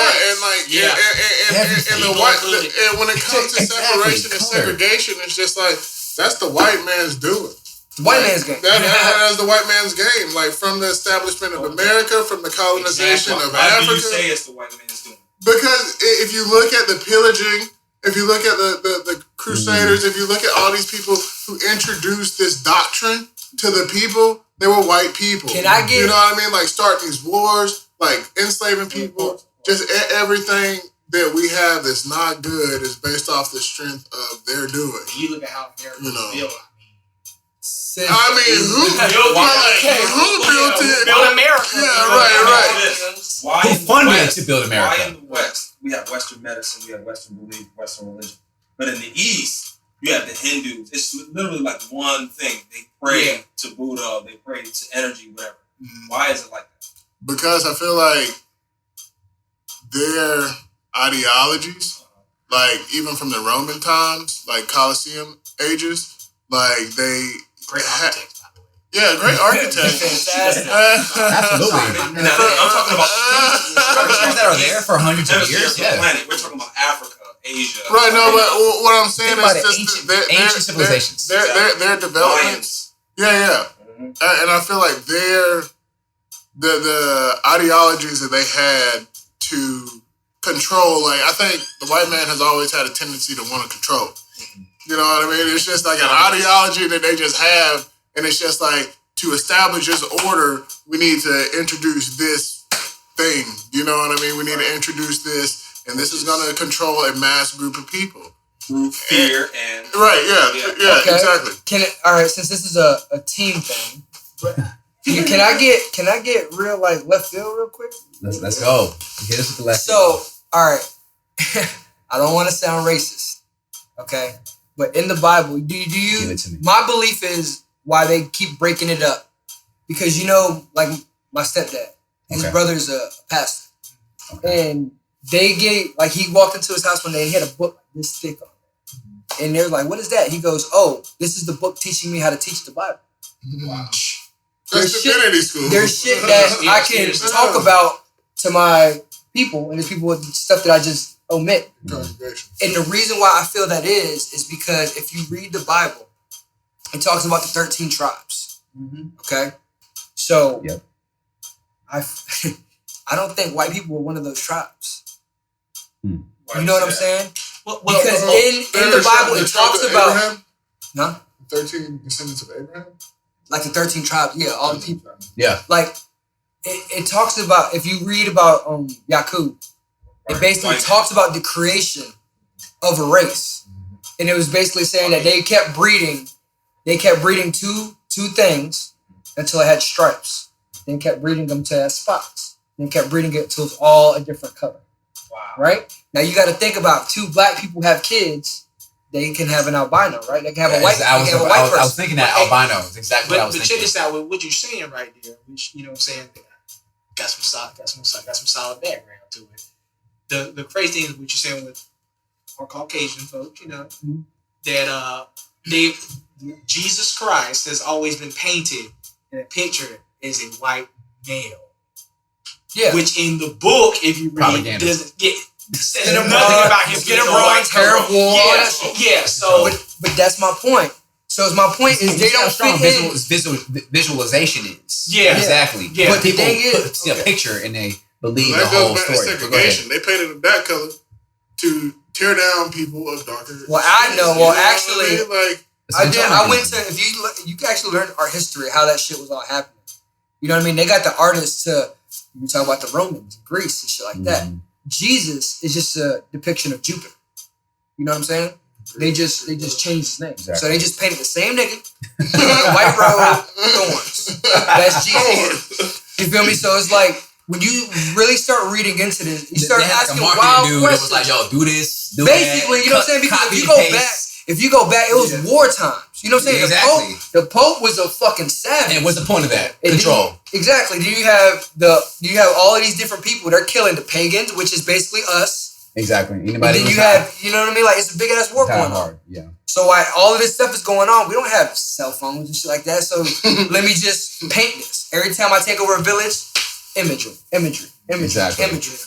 when it comes to separation and segregation, it's just like, that's the white man's doing. White man's game. That's the white man's game. Like from the establishment of America, from the colonization of Africa. Why do you say it's the white man's doing? Because if you look at the pillaging, if you look at the Crusaders, if you look at all these people who introduced this doctrine to the people, They were white people. Can I get... You know what I mean? Like, starting these wars, like, enslaving people. Just everything that we have that's not good is based off the strength of their doing. You look at how America was built. Who built it? Build America. Yeah, right. Who funded it to build America? Why in the West we have Western medicine, we have Western belief, Western religion, but in the East you have the Hindus. It's literally like one thing. They pray to Buddha, they pray to energy, whatever. Why is it like that? Because I feel like their ideologies, like even from the Roman times, like Colosseum ages, like they great architects, by the way. Yeah, great architects. Absolutely. I'm talking about structures that are there for hundreds of years. Yeah, planet. We're talking about Africa, Asia. Right. No, but what I'm saying is just ancient civilizations. Their developments. Yeah. And I feel like the ideologies that they had to control, like, I think the white man has always had a tendency to want to control. You know what I mean? It's just like an ideology that they just have, and it's just like, to establish this order, we need to introduce this thing. You know what I mean? We need to introduce this, and this is going to control a mass group of people. Through fear and... Right, yeah, okay. Exactly. All right, since this is a team thing, can I get real, like, left field real quick? Let's go. Hit us with the left field. So, all right, I don't want to sound racist, okay? But in the Bible, do you? Give it to me. My belief is why they keep breaking it up, because like my stepdad, his brother's a pastor, and they get like he walked into his house one day and he had a book like this thick on it, and they're like, "What is that?" He goes, "Oh, this is the book teaching me how to teach the Bible." Wow. That's divinity school. There's shit that I can talk about to my people, and there's people with stuff that I just omit. And the reason why I feel that is because if you read the Bible, it talks about the 13 tribes. Okay? So, I don't think white people were one of those tribes. You know what I'm saying? Because in the Bible, it talks about... Abraham? 13 descendants of Abraham? Like the 13 tribes, all the people. Yeah. Like, it talks about, if you read about Yaqub, it basically talks about the creation of a race. And it was basically saying that they kept breeding two things until it had stripes. Then kept breeding them to have spots. Then kept breeding it until it's all a different color. Wow. Right? Now you got to think about, two black people have kids, they can have an albino, right? They can have a white person. I was thinking that albino is exactly what I was thinking. But check this out with what you're saying right there, which, you know what I'm saying, got some solid background to it. The crazy thing is what you're saying with our Caucasian folks, that Jesus Christ has always been painted in a picture as a white male. Yeah. Which in the book, if you read, doesn't says nothing about him being a white terrible. Yeah. So, but that's my point. So my point is they don't strong fit in. Visualization is. Yeah. Exactly. Yeah. But people see a picture and they believe the whole story. Segregation. They painted it that color to tear down people of darker. Well, I know. Well, actually, I went to. If you can actually learn art history, how that shit was all happening. You know what I mean? They got the artists to. You talk about the Romans, Greece, and shit like that. Jesus is just a depiction of Jupiter. You know what I'm saying? They just changed his name. Exactly. So they just painted the same nigga, white robe, thorns. That's Jesus. You feel me? So it's like when you really start reading into this, you start asking wild questions. It was like, yo, do this, do basically, that. you know what I'm saying? Because if you go back, it was war times. You know what I'm saying? Exactly. The Pope was a fucking savage. And what's the point of that? Control. Exactly. You have all of these different people. They're killing the pagans, which is basically us. Exactly. Anybody. And then you have, you know what I mean? Like, it's a big ass war going on. Yeah. So while all of this stuff is going on, we don't have cell phones and shit like that. So let me just paint this. Every time I take over a village, imagery. Exactly. Imagery.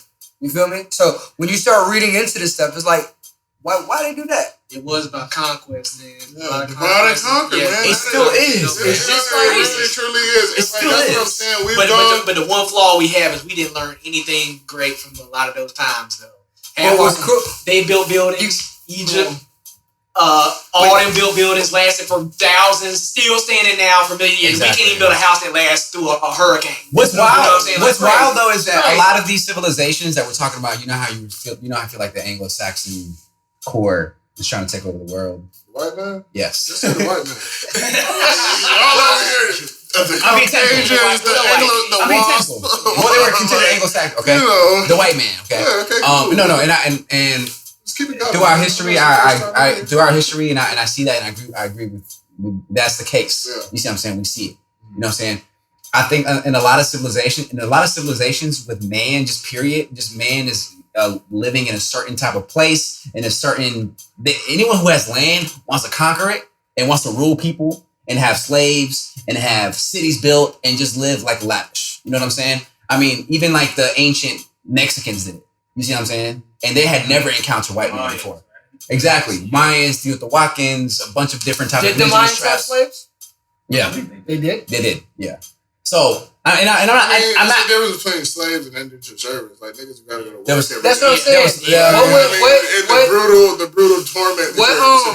You feel me? So when you start reading into this stuff, it's like, why they do that? It was about conquest then. Divide and conquer, man. It still is. It's just like it truly is. It's like that's what I'm saying. But the one flaw we have is we didn't learn anything great from a lot of those times, though. What was cool? They built buildings. Egypt. all them built buildings lasted for thousands, still standing now for millions. Exactly. We can't even build a house that lasts through a hurricane. What's You know wild? what I'm saying? What's Like, wild though is that right. a lot of these civilizations that we're talking about, you know how you feel, I feel like the Anglo-Saxon core is trying to take over the world. White man? Yes. Just say the white man. All over here. The Caucasians, the technical. Well, they were considered Anglo-Saxon. Okay. You know. The white man. Okay. Yeah, okay, cool. No, and Just keep it going. through our history, I through our history, and I see that, and I agree with that's the case. Yeah. You see what I'm saying? We see it. You know what I'm saying? I think in a lot of civilizations with man, just man is living in a certain type of place, in a certain. Anyone who has land wants to conquer it and wants to rule people and have slaves and have cities built and just live like lavish. You know what I'm saying? I mean, even like the ancient Mexicans did it. You see what I'm saying? And they had never encountered white men before. Exactly. Mayans, Teotihuacans, a bunch of different types of Did the indigenous Mayans have tribes. slaves? Yeah, They did. they did. Yeah. So, I'm There's not. a difference between slaves and indentured servants. Like niggas who gotta go to work. That's every That's day. what I'm saying. The brutal torment. What,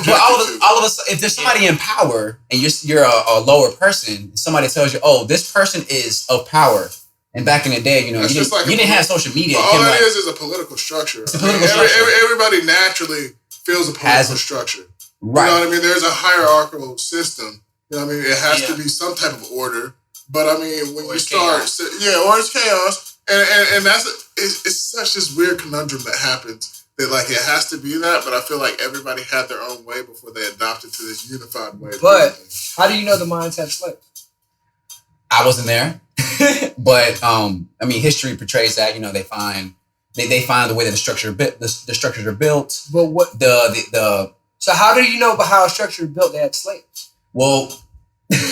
But all of us, if there's somebody in power and you're a lower person, somebody tells you, "Oh, this person is of power." And back in the day, you know, That's you just didn't, like you didn't have social media. But You all couldn't, that like- is a political structure. It's a political structure. Everybody naturally feels a political structure. Right. You know what I mean? There's a hierarchical system. You know what I mean? It has to be some type of order. But I mean, when you start, or it's chaos, and it's such this weird conundrum that happens that like it has to be that. But I feel like everybody had their own way before they adopted to this unified way. But how do you know the Mayans had slaves? I wasn't there, but I mean, history portrays that. You know, they find the way that the structures are built. But what the So how do you know about how a structure is built? They had slaves. well. This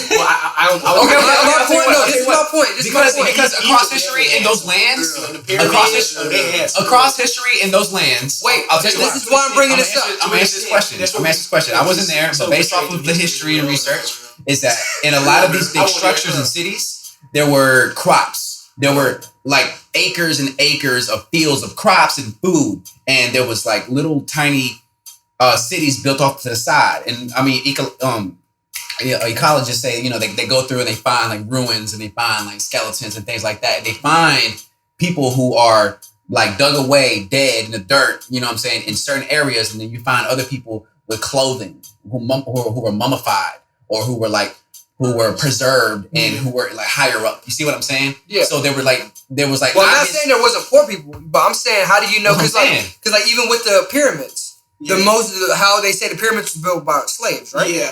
is my point. Because across history in those lands, across history in those lands. Wait, I'll tell you this is why I'm bringing this up. I'm gonna answer this question. I wasn't there, but based off of the history and research, is that in a lot of these big structures and cities, there were crops. There were like acres and acres of fields of crops and food, and there was like little tiny cities built off to the side. And I mean, ecologists say, you know, they go through and they find like ruins and they find like skeletons and things like that. They find people who are like dug away, dead in the dirt, you know what I'm saying, in certain areas. And then you find other people with clothing who were mummified or who were preserved and who were like higher up. You see what I'm saying? Yeah. So there was like. Well, I'm not saying there wasn't poor people, but I'm saying how do you know? Because like even with the pyramids, how they say the pyramids were built by slaves, right? Yeah.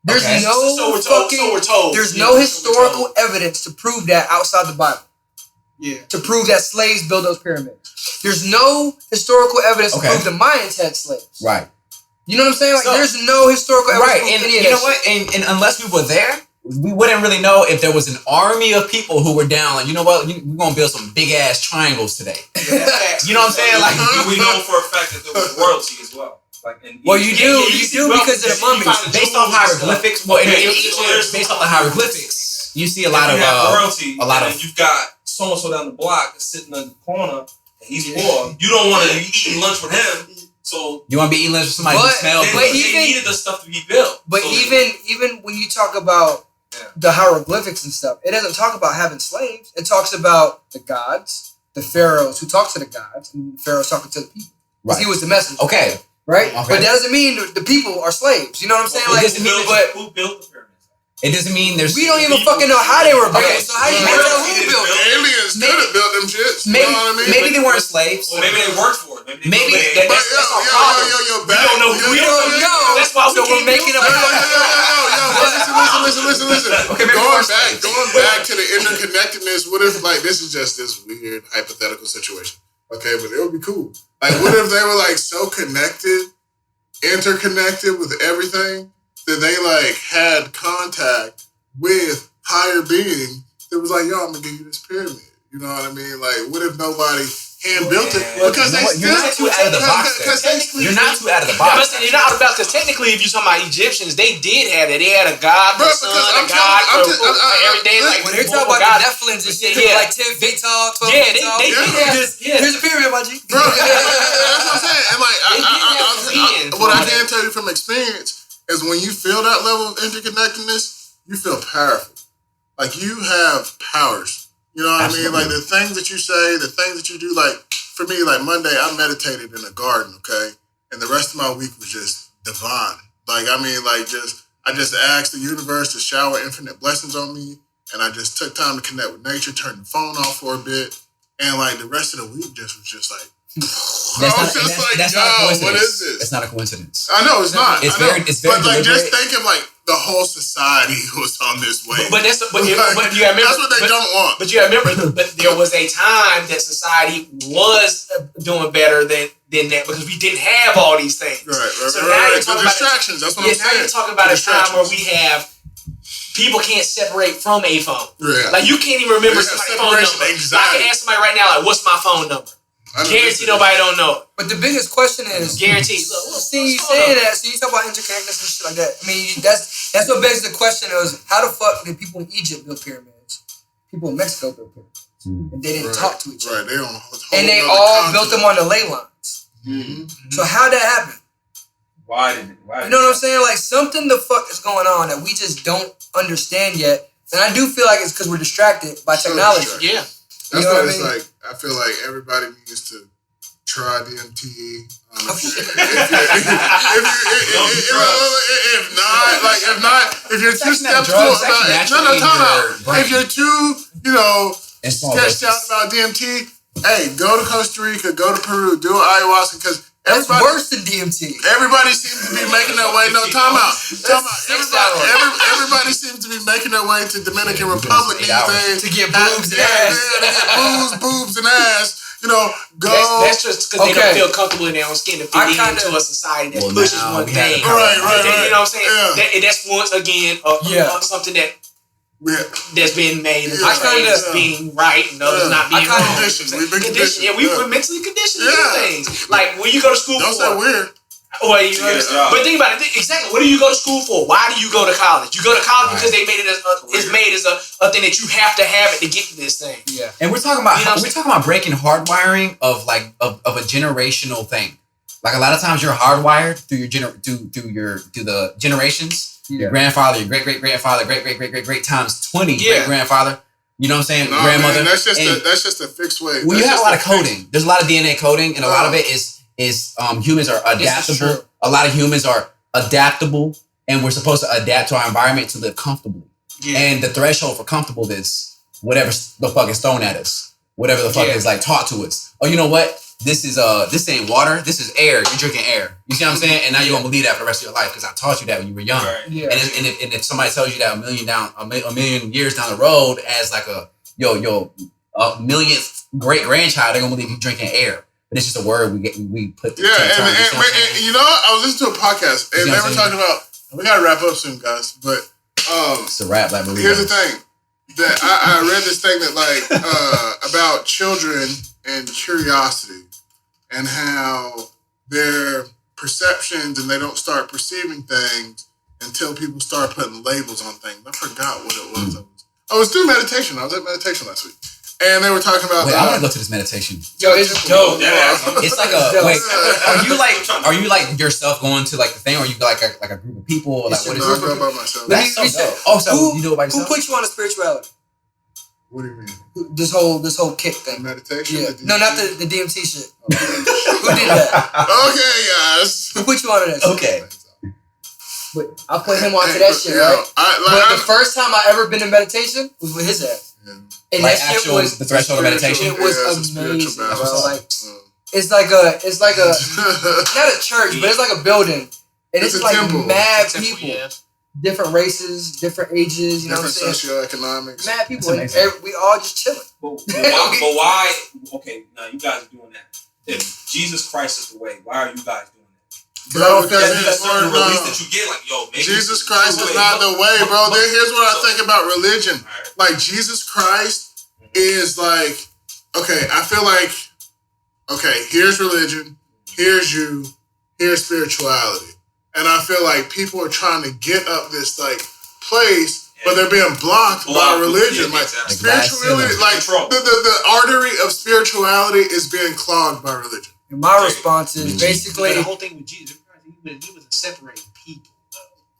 There's we're told. There's no historical evidence to prove that outside the Bible. Yeah. To prove that slaves built those pyramids. There's no historical evidence to prove the Mayans had slaves. Right. You know what I'm saying? Like there's no historical evidence. Right. And you know what? And unless we were there, we wouldn't really know if there was an army of people who were down. Like, you know what? We're gonna build some big ass triangles today. You know what I'm saying? Like we know for a fact that there was royalty as well. Like you do because of the mummies. Based off hieroglyphics. Well, in Egypt, based off the hieroglyphics, you see a lot of royalty. And you've got so and so down the block that's sitting in the corner, and he's poor. You don't want to be eating lunch with him. So you want to be eating lunch with somebody who smells. But they needed the stuff to be built. But so even when you talk about the hieroglyphics and stuff, it doesn't talk about having slaves. It talks about the gods, the pharaohs who talk to the gods, and the pharaohs talking to the people. Right. He was the messenger. Okay. Right? Okay. But that doesn't mean the people are slaves. You know what I'm saying? Who built the pyramids? It doesn't mean there's. We don't even fucking know how they were built. Okay. So how do you know who built them? Aliens could have built them shits. Maybe, you know what I mean? Maybe they weren't slaves. Well, maybe they worked for it. Maybe that's our problem. We don't know. That's why we're making up. Listen. Okay, going back to the interconnectedness. What if like this is just this weird hypothetical situation? Okay, but it would be cool. Like, what if they were like so connected, interconnected with everything that they like had contact with higher being that was like, yo, I'm gonna give you this pyramid. You know what I mean? Like, what if nobody hand built it? Because you're not too out of the box. You're not too out of the box. You're not out of the box because technically, if you're talking about Egyptians, they did have it. They had a god, the sun, a god for every day. Like when they talk about the Nephilims and shit, like 10 feet tall, 12 feet tall. They did have. Here's a pyramid, my G. Bro, that's what I'm saying. And like, what what I can tell you from experience is when you feel that level of interconnectedness, you feel powerful. Like you have powers. You know what I mean? Like the things that you say, the things that you do. Like for me, like Monday, I meditated in a garden, okay? And the rest of my week was just divine. Like, I mean, like I just asked the universe to shower infinite blessings on me. And I just took time to connect with nature, turned the phone off for a bit. And like the rest of the week just was just like, that's not a coincidence. What is this? It's not a coincidence. I know, it's not. It's very but like, deliberate. just think of like the whole society was on this way. But you gotta remember, that's what they don't want. But you gotta remember, but there was a time that society was doing better than that because we didn't have all these things. Right. So now you're talking the distractions. That's what I'm saying. Now you're talking about a time where we have people can't separate from a phone. Yeah. Like you can't even remember somebody's phone number. I can ask somebody right now, like, what's my phone number? Guarantee nobody don't know it. But the biggest question is guaranteed. See, you saying that, so you talk about interconnectedness and shit like that. I mean, that's what begs the question is how the fuck did people in Egypt build pyramids? People in Mexico built pyramids. And they didn't talk to each other. Right, and they all built them on the ley lines. Mm-hmm. So how'd that happen? Why? You know what I'm saying? Like something the fuck is going on that we just don't understand yet. And I do feel like it's because we're distracted by technology. Yeah. That's why it's like, I feel like everybody needs to try DMT. If you're too skeptical about if you're too, sketched out about DMT, hey, go to Costa Rica, go to Peru, do ayahuasca, because that's worse than DMT. Everybody seems to be making their way. No, time out. Everybody seems to be making their way to Dominican Republic these days to get boobs and ass. To get boobs and ass. Go. That's just because they don't feel comfortable in their own skin to fit into a society that pushes one thing. Right. You know what I'm saying? Yeah. That's once again something that's been made. That's being right and others not being wrong. We've been conditioned. Yeah, we were mentally conditioned to do things. Like when you go to school don't say weird. But think about it. Exactly. What do you go to school for? Why do you go to college? You go to college because they made it it's made as a thing that you have to have it to get to this thing. Yeah. And we're talking about breaking hardwiring of a generational thing. Like a lot of times you're hardwired through the generations. Yeah. Your grandfather, your great-great-grandfather, great times 20 great-grandfather. You know what I'm saying? No, grandmother. Man, that's just a fixed way. Well, you have a lot of coding. There's a lot of DNA coding, and a lot of it is humans are adaptable. A lot of humans are adaptable, and we're supposed to adapt to our environment to live comfortably. Yeah. And the threshold for comfortable is whatever the fuck is thrown at us, whatever the fuck is like taught to us. Oh, you know what? This ain't water. This is air. You're drinking air. You see what I'm saying? And now you're gonna believe that for the rest of your life because I taught you that when you were young. Right. Yeah. And if somebody tells you that a million years down the road as like a millionth great grandchild, they're gonna believe you drinking air. But it's just a word we put. Yeah, and you know what? I was listening to a podcast and they were talking about. We gotta wrap up soon, guys. But it's a wrap. Like here's the thing that I read this thing that about children and curiosity and how their perceptions and they don't start perceiving things until people start putting labels on things. I forgot what it was. I was doing meditation. I was at meditation last week. And they were talking about. Wait, I want to go to this meditation. Yo, it's dope. It's like are you like yourself going to like the thing, or you like a group of people? Or like, what is it? I go by myself. That's so dope. Oh, so you do it by yourself? Who put you on a spirituality? What do you mean? This whole kick thing. Meditation? Yeah. No, not the DMT shit. Who did that? Okay, guys. Who put you on that shit? Okay. But I put him onto that shit, right? But the first time I ever been in meditation was with his ass. Yeah. And like that shit was the threshold of meditation. It was amazing, bro. Like it's like a not a church, but it's like a building, and it's like temple. Mad people, different races, different ages, you know what I'm saying? Socioeconomics, mad people. And we all just chilling. But why? Okay, now you guys are doing that. If Jesus Christ is the way, why are you guys doing that? Bro, because there's a certain release that you get, like, yo, maybe Jesus Christ is not the way, bro. Here's what I think about religion. Like, Jesus Christ is like, okay, I feel like, okay, here's religion, here's you, here's spirituality. And I feel like people are trying to get up this, like, place, but they're being blocked by religion. Like, spirituality, like, the artery of spirituality is being clogged by religion. And my response is basically the whole thing with Jesus. wasn't separating people.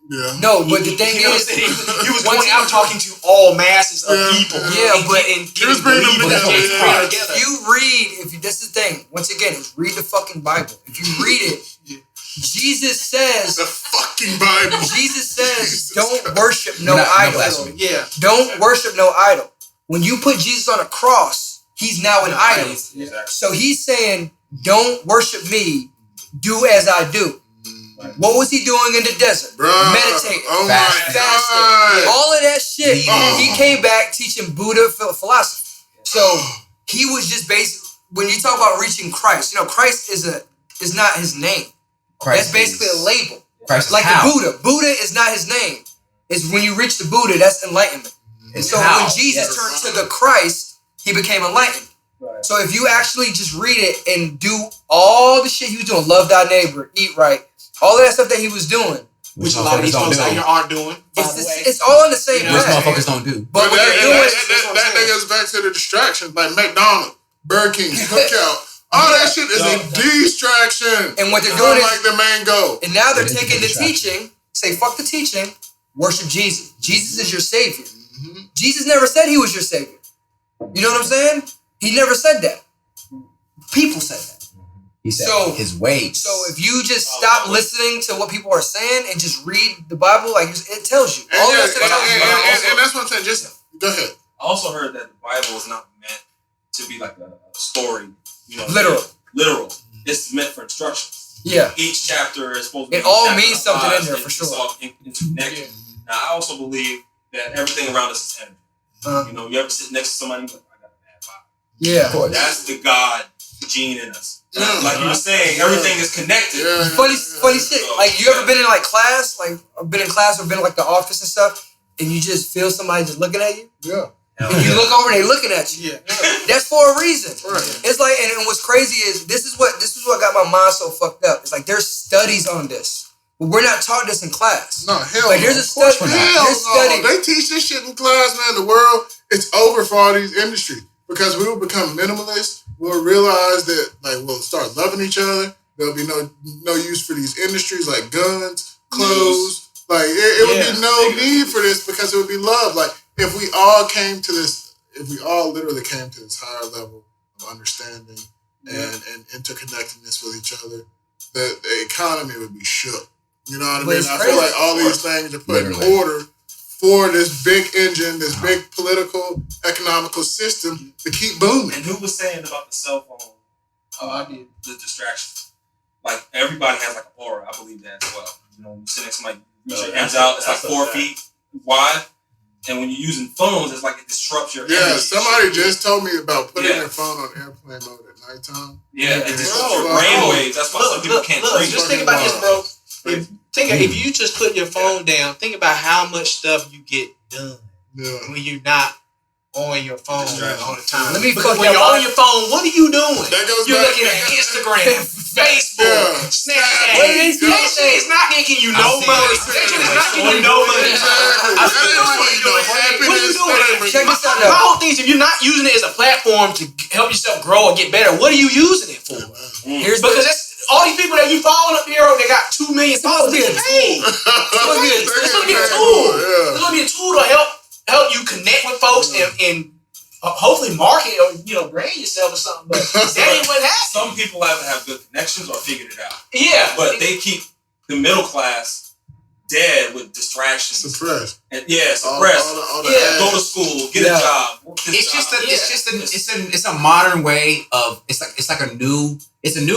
Yeah. No, but the thing is, he was going out talking to all masses of people. Yeah, but and he was bringing them together. if you read, that's the thing. Once again, is read the fucking Bible. If you read it, Jesus says the fucking Bible. Jesus says, don't worship no idol. Yeah. Don't worship no idol. When you put Jesus on a cross, he's now an idol. Exactly. So he's saying, don't worship me, do as I do. What was he doing in the desert? Bruh. Meditating. Oh my fasting. God. All of that shit. He came back teaching Buddha philosophy. So he was just basically, when you talk about reaching Christ, Christ is not his name. Christ That's basically a label. Christ like how? the Buddha. Buddha is not his name. It's when you reach the Buddha, that's enlightenment. And so when Jesus turned to the Christ, he became enlightened. Right. So if you actually just read it and do all the shit he was doing, love thy neighbor, eat right, all of that stuff that he was doing, which a lot of these folks out here aren't doing. It's all in the same breath. Most motherfuckers don't do. But what they're doing that goes back to the distractions, like McDonald's, Burger King, Cookout. All that shit is a distraction. And what they're doing is like the main goal. And now they're taking the teaching, say fuck the teaching, worship Jesus. Jesus is your savior. Mm-hmm. Jesus never said he was your savior. You know what I'm saying? He never said that. People said that. He said his ways. So if you just stop listening to what people are saying and just read the Bible, like it tells you. And that's what I'm saying. Just go ahead. I also heard that the Bible is not meant to be like a story. Literal. It's meant for instruction. Yeah. Each chapter is supposed to be. It all means something in there for sure. It's all interconnected. Now, I also believe that everything around us is energy. You ever sit next to somebody and be like, I got a bad vibe. Yeah. Of course. That's the God gene in us. Like you were saying, everything is connected. Funny shit. Like you ever been in like class, like been in class or been in like the office and stuff, and you just feel somebody just looking at you? Yeah. And you look over and they looking at you. Yeah. That's for a reason. Right. It's like, and what's crazy is this is what got my mind so fucked up. It's like there's studies on this. But we're not taught this in class. No, hell like, there's a study. They teach this shit in class, man. The world, it's over for all these industries. Because we will become minimalists. We'll realize that, like, we'll start loving each other. There'll be no use for these industries like guns, clothes. Like, it would be no need for this because it would be love. Like, if we all literally came to this higher level of understanding and interconnectedness with each other, the economy would be shook. You know what I mean? I feel like all these things are put in order for this big engine, this big political, economical system to keep booming. And who was saying about the cell phone? I did. The distraction. Like, everybody has like an aura. I believe that as well. When you sit next to somebody, reach your hands out, it's like 4 feet wide. And when you're using phones, it's like it disrupts your energy. Somebody just told me about putting their phone on airplane mode at nighttime. Yeah, it disrupts your brain waves. That's why some people can't drink. Just think about this, bro. If you just put your phone down, think about how much stuff you get done when you're not on your phone all the time. Because when you're on your phone, what are you doing? You're looking at Instagram, Facebook, Snapchat. That shit is not making you no money. That shit is not getting you no money. What are you doing? Check this out. My whole thing is, if you're not using it as a platform to help yourself grow or get better, what are you using it for? Because that's all these people that you following up here, they got 2 million followers. Hey, it's supposed to be a tool. It's going to be a tool to help you connect with folks and hopefully market or brand yourself or something. But that ain't what happens. Some people have good connections or figured it out. Yeah, but they keep the middle class dead with distractions. Suppressed. And suppressed. Go to school, get a job. It's a modern way of it's like a new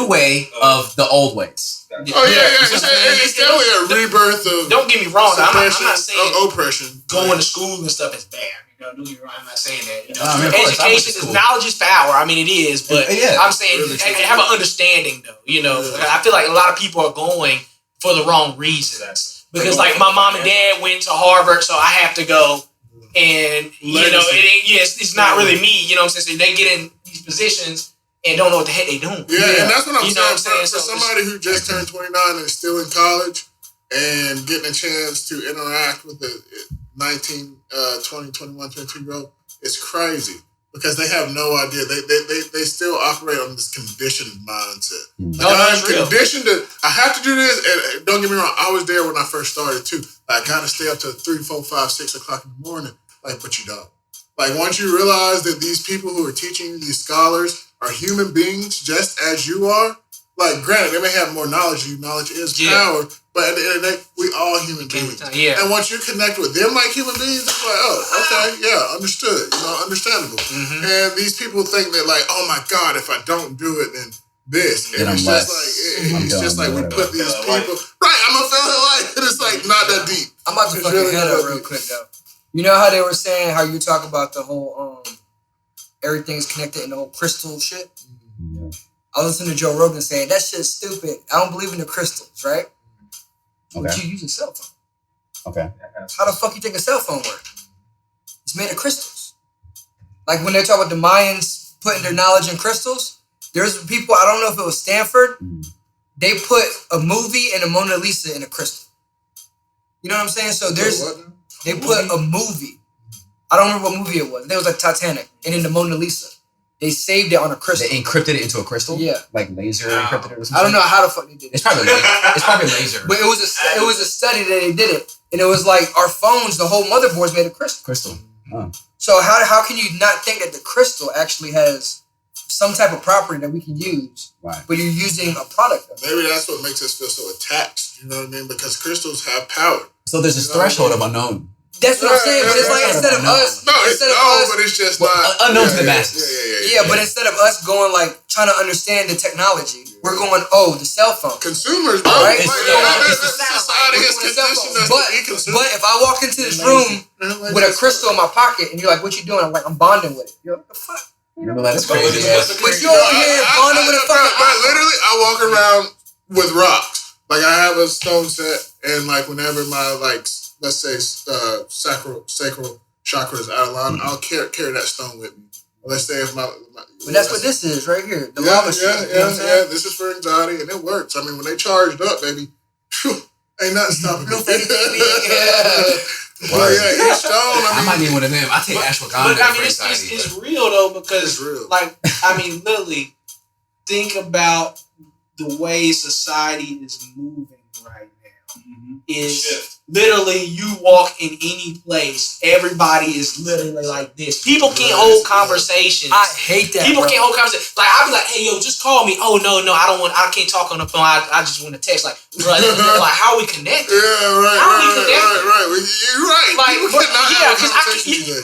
way of the old ways. It's definitely a rebirth of. Don't get me wrong. I'm not saying oppression. Going to school and stuff is bad. I'm not saying that. Education is knowledge is power. I mean, it is, but I'm saying have an understanding though. I feel like a lot of people are going for the wrong reasons. Because like my mom and dad went to Harvard, so I have to go, and it's not really me. You know what I'm saying? So they get in these positions and don't know what the heck they doing. Yeah, and that's what I'm saying. For somebody who just turned 29 and is still in college and getting a chance to interact with the 19, 20, 21, 22-year-old, it's crazy. because they have no idea. They still operate on this conditioned mindset. No, that's real. Conditioned to, I have to do this, and don't get me wrong, I was there when I first started too. I gotta stay up to 3, 4, 5, 6 o'clock in the morning. Like, but you don't. Like, once you realize that these people who are teaching you, these scholars, are human beings just as you are. Like, granted, they may have more knowledge than you. Knowledge is power, but at the end of the day, we all human beings. Yeah. And once you connect with them like human beings, it's like, oh, okay, yeah, understood. Understandable. Mm-hmm. And these people think that, like, oh my God, if I don't do it, then this. And it's just like we put these people. Right, I'm gonna feel it like it's like not that deep. I'm about to fuck your head up real quick though. You know how they were saying how you talk about the whole everything's connected in the whole crystal shit? Yeah. I was listening to Joe Rogan saying that shit's stupid. I don't believe in the crystals, right? Okay. But you use a cell phone. Okay. How the fuck you think a cell phone works? It's made of crystals. Like when they talk about the Mayans putting their knowledge in crystals, there's people, I don't know if it was Stanford, they put a movie and a Mona Lisa in a crystal. You know what I'm saying? So they put a movie. I don't remember what movie it was. It was like Titanic and then the Mona Lisa. They saved it on a crystal. They encrypted it into a crystal? Yeah. Like laser encrypted it or something? I don't know how the fuck they did it. It's probably laser. But it was a study that they did it. And it was like our phones, the whole motherboard's made of crystal. Crystal. Oh. So how can you not think that the crystal actually has some type of property that we can use, right, but you're using a product of it? Maybe that's what makes us feel so attached, you know what I mean? Because crystals have power. So there's this threshold of unknown. That's what I'm saying, but it's like instead of us... No, it's known, but it's just not... Unknown to the masses. Yeah, but instead of us going like, trying to understand the technology, we're going, the cell phone. Consumers, bro. Right? It's the society is conditioned us to be consumers. But if I walk into this room with a crystal in my pocket, and you're like, what you doing? I'm like, I'm bonding with it. You're like, what the fuck? That's crazy. But you're over here bonding with a fucking... Literally, I walk around with rocks. Like, I have a stone set, and like, whenever my, like... let's say sacral chakra is out of line, I'll carry that stone with me. Let's say if my but that's what this is right here. The lava shit. Yeah. This is for anxiety, and it works. I mean, when they charged up, baby, ain't nothing stopping me. But yeah, each stone. I might need one of them. I take ashwagandha. But I mean, it's real though, because it's real. Like, I mean, literally, think about the way society is moving right now. Is literally, you walk in any place, everybody is literally like this. People can't hold conversations. I hate that. People can't hold conversations. Like, I'll be like, hey, yo, just call me. Oh, no, I can't talk on the phone. I just want to text. Like, bro, like, how are we connected? Yeah, right. How are we connected? Right. You're right. Like, because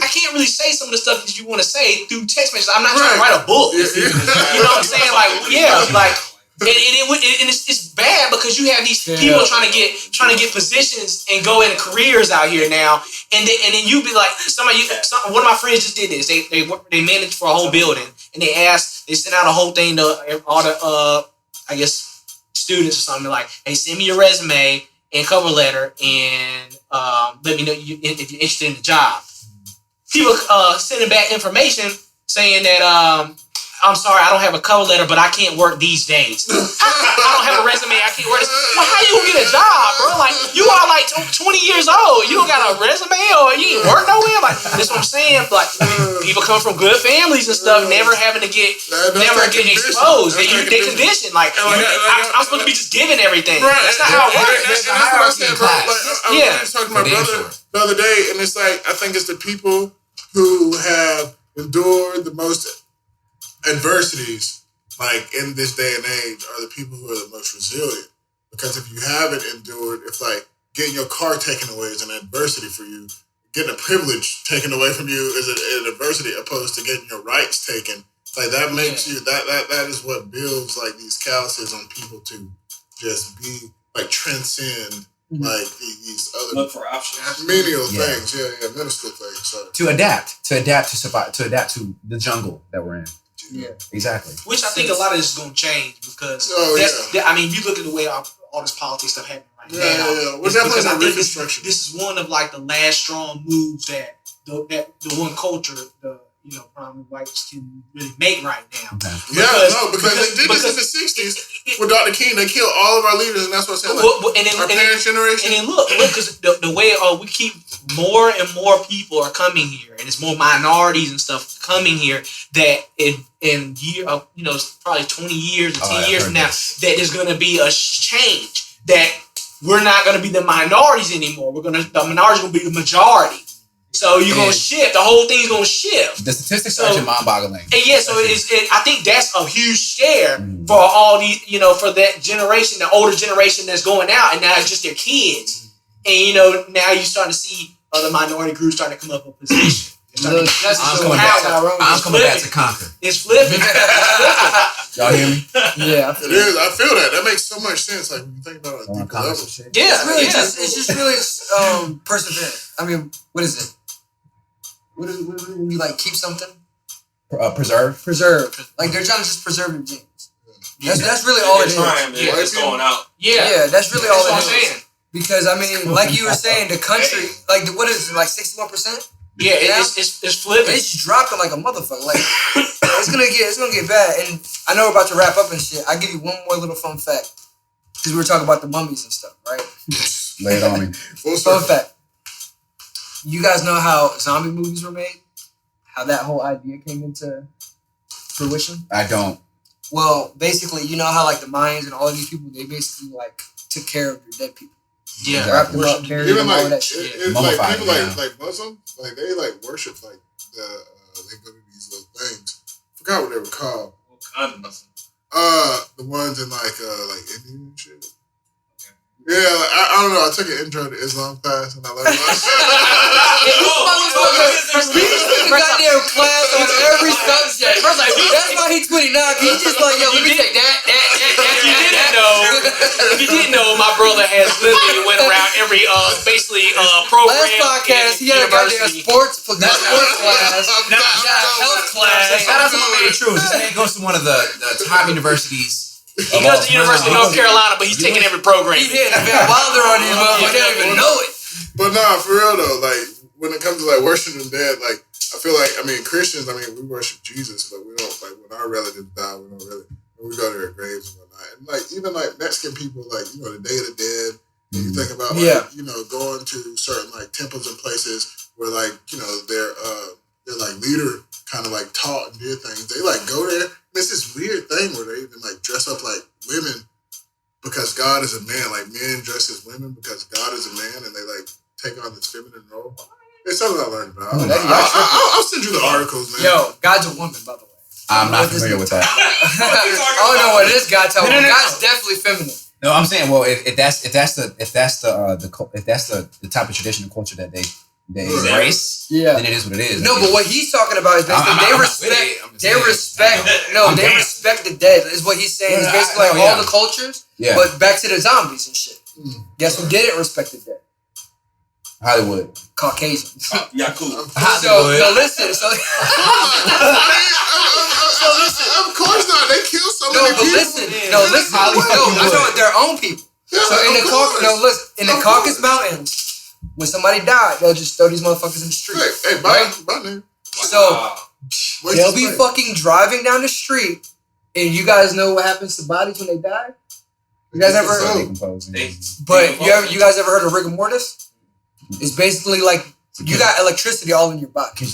I can't really say some of the stuff that you want to say through text messages. I'm not trying to write a book. You know what I'm saying? Like, yeah, like. And it's bad because you have these people trying to get positions and go into careers out here now, and then you be like, one of my friends just did this. They managed for a whole building, and they sent out a whole thing to all the I guess students or something, like, hey, send me your resume and cover letter, and let me know if you're interested in the job. People sending back information saying that I'm sorry, I don't have a cover letter, but I can't work these days. I don't have a resume, I can't work this. Well, how you gonna get a job, bro? Like, you are like 20 years old. You don't got a resume or you ain't work nowhere? Like, that's what I'm saying. Like, people come from good families and stuff, never having to get exposed. They conditioned. Like, I'm supposed to be just giving everything. Right. That's not how it works. That's what I said, bro. I was talking to my brother the other day, and it's like, I think it's the people who have endured the most adversities, like in this day and age, are the people who are the most resilient. Because if you haven't endured, if like getting your car taken away is an adversity for you, getting a privilege taken away from you is an adversity, opposed to getting your rights taken. Like, that makes you that is what builds like these calluses on people to just be like transcend like these other look for options, menial things, minuscule things. So to adapt to survive, to adapt to the jungle that we're in. Yeah, exactly. Which I think a lot of this is going to change because I mean, you look at the way all this politics stuff happening right now. Yeah. Well, definitely I think reconstruction. this is one of like the last strong moves that the one culture, prominent whites can really make right now. Okay. Because they did this in the 60s with Dr. King. They killed all of our leaders, and that's what I'm saying. Our parents' generation. And then look, because the way we keep more and more people are coming here, and it's more minorities and stuff coming here. That in year, probably 20 years or 10 years from now, that there's going to be a change. That we're not going to be the minorities anymore. The minorities going to be the majority. So you're going to shift. The whole thing's going to shift. The statistics are actually mind-boggling. And yeah, so I think that's a huge scare for all these, for that generation, the older generation that's going out, and now it's just their kids. And now you're starting to see other minority groups starting to come up with position. I'm coming back to conquer. It's flipping. Y'all hear me? Yeah, it is. I feel that. That makes so much sense. Like when you think about it, on a deeper level. Yeah, it's just really perseverance. I mean, what is it? What do we like? Keep something? Preserve. Like they're trying to just preserve your genes. That's really all it is. It's going out. Yeah, that's really all it is. Because I mean, like you were saying, the country, like what is it, like 61%? Yeah, it's flipping. It's dropping like a motherfucker. Like it's gonna get bad. And I know we're about to wrap up and shit. I'll give you one more little fun fact. Because we were talking about the mummies and stuff, right? Lay it on me. Fun fact. You guys know how zombie movies were made? How that whole idea came into fruition? I don't. Well, basically, you know how like the Mayans and all of these people, they basically like took care of their dead people. Yeah, wrapped them up, buried them, all that shit. It's like people like Muslims, like they like worship like they go to these little things. Forgot what they were called. What kind of Muslim? The ones in like Indian and shit. Yeah, like, I don't know. I took an intro to Islam class and I learned a lot. We took a goddamn class on every subject. That's why he's 29. He's just like, yo, let me take that. If you didn't know, my brother has literally went around every program. Last podcast, he had a goddamn sports class, health class. Shout out to my man Truth. This man goes to one of the top universities. He goes to the University of North Carolina, but he's taking every program. He hit Van Wilder on these motherfuckers. They don't even know it. But nah, for real though, like when it comes to like worshiping dead, like I feel like Christians, we worship Jesus, but we don't like when our relatives die, we don't really when we go to their graves and whatnot. And like even like Mexican people, like the Day of the Dead, and you think about going to certain like temples and places where like their like leader kind of like taught and did things. They like go there. It's this weird thing where they even like dress up like women because God is a man. Like men dress as women because God is a man, and they like take on this feminine role. It's something I learned about. I'll send you the articles, man. Yo, God's a woman, by the way. I'm not familiar with that. Oh no, what is God telling me? God's definitely feminine. No, I'm saying, well, if that's the type of tradition and culture that they embrace, then it is what it is. No, but what he's talking about is basically they respect the dead. Is what he's saying. It's basically like all the cultures, but back to the zombies and shit. Guess who didn't respect the dead? Hollywood. Caucasians. Yaku. So listen. So listen. Of course not. They kill so many people. Listen. I'm talking about their own people. Yeah, so in the Caucasus Mountains, when somebody died, they'll just throw these motherfuckers in the street. Hey, bye, nigga. So they'll be fucking driving down the street, and you guys know what happens to bodies when they die? You guys ever heard? But you guys ever heard of rigor mortis? It's basically like you got electricity all in your body.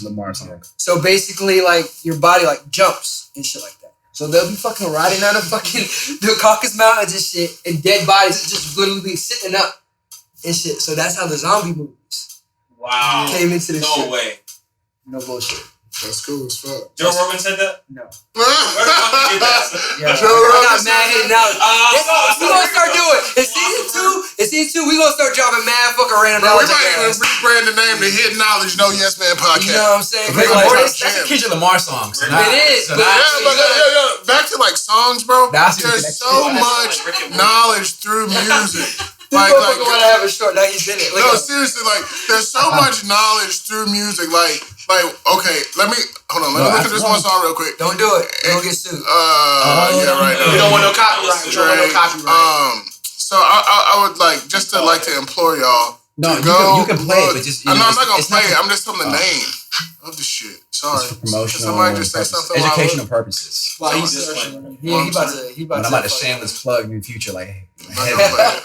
So basically, like your body like jumps and shit like that. So they'll be fucking riding down the Caucasus Mountains and shit, and dead bodies just literally be sitting up and shit. So that's how the zombie movies came into this shit. No way. No bullshit. That's cool as fuck. Joe Rogan said that? No. Where the fuck did you get that? Yeah. I got mad hidden out. We gonna start doing it. In season 2, we gonna start dropping mad fucking random knowledge. We might even rebrand the name to Hidden Knowledge No Yes Man Podcast. You know what I'm saying? That's a Kendrick Lamar song. It is. Back to like songs, bro. There's so much knowledge through music. Like gotta have a short. Now he's in it. No, seriously, like there's so much knowledge through music. Like, okay, let me look at this one song real quick. Don't do it. Don't get sued. Yeah, right. We don't want no copyright. So I would like to implore y'all. No, to go you can play it, but just I'm not gonna play it. I'm just telling the name. of the shit. Sorry. It's for promotional Somebody just say purposes, something. educational purposes. Well, So he's just searching. He about to. But I'm about to shameless plug in the future, like, hey, I'm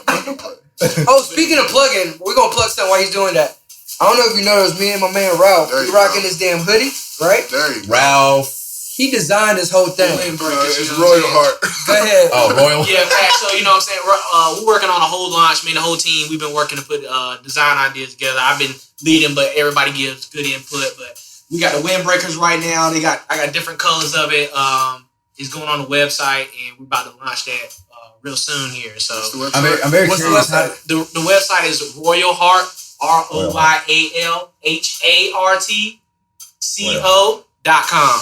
not gonna play it. Oh, speaking of plugging, we're gonna plug something while he's doing that. I don't know if you noticed, me and my man Ralph, There we you rocking go. this damn hoodie, right? There you go. Ralph. He designed this whole thing. It's Royal Heart. Go ahead. Oh, Royal. Yeah, fact. So, you know what I'm saying? We're working on a whole launch. Me and the whole team, we've been working to put design ideas together. I've been leading, but everybody gives good input. But we got the windbreakers right now. I got different colors of it. It's going on the website, and we're about to launch that real soon here. So I'm very What's the curious. website? the website is Royal Heart, ROYALHARTCO.com.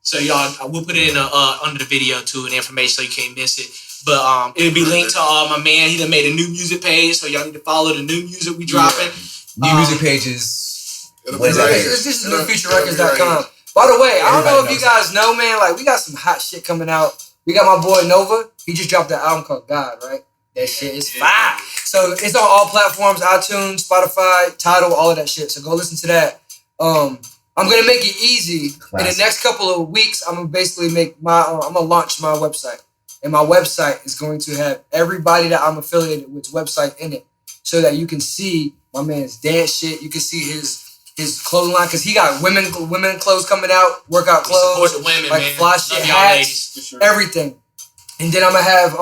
So y'all, we'll put it in under the video too, and information so you can't miss it. But it'll be linked to my man. He done made a new music page, so y'all need to follow the new music we dropping. New music pages. What is that page? This is newfuturerecords.com. By the way, I don't know if you guys know, man, like, we got some hot shit coming out. We got my boy Nova. He just dropped an album called God, right? That shit is fire. So it's on all platforms, iTunes, Spotify, Tidal, all of that shit. So go listen to that. I'm gonna make it easy. Classic. In the next couple of weeks, I'm gonna basically make I'm gonna launch my website. And my website is going to have everybody that I'm affiliated with's website in it, so that you can see my man's dance shit. You can see his clothing line, because he got women clothes coming out, workout clothes, Support the women, like man. fly Love shit, y'all hats, ladies. everything. And then I'm gonna have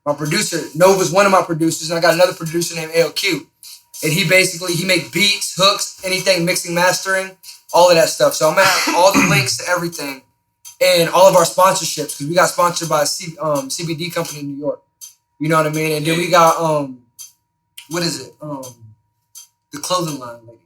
my producer. Nova's one of my producers, and I got another producer named ALQ. And he make beats, hooks, anything, mixing, mastering, all of that stuff. So I'm gonna have all the links to everything, and all of our sponsorships, because we got sponsored by a CBD company in New York. You know what I mean? And then we got what is it? The clothing line lady.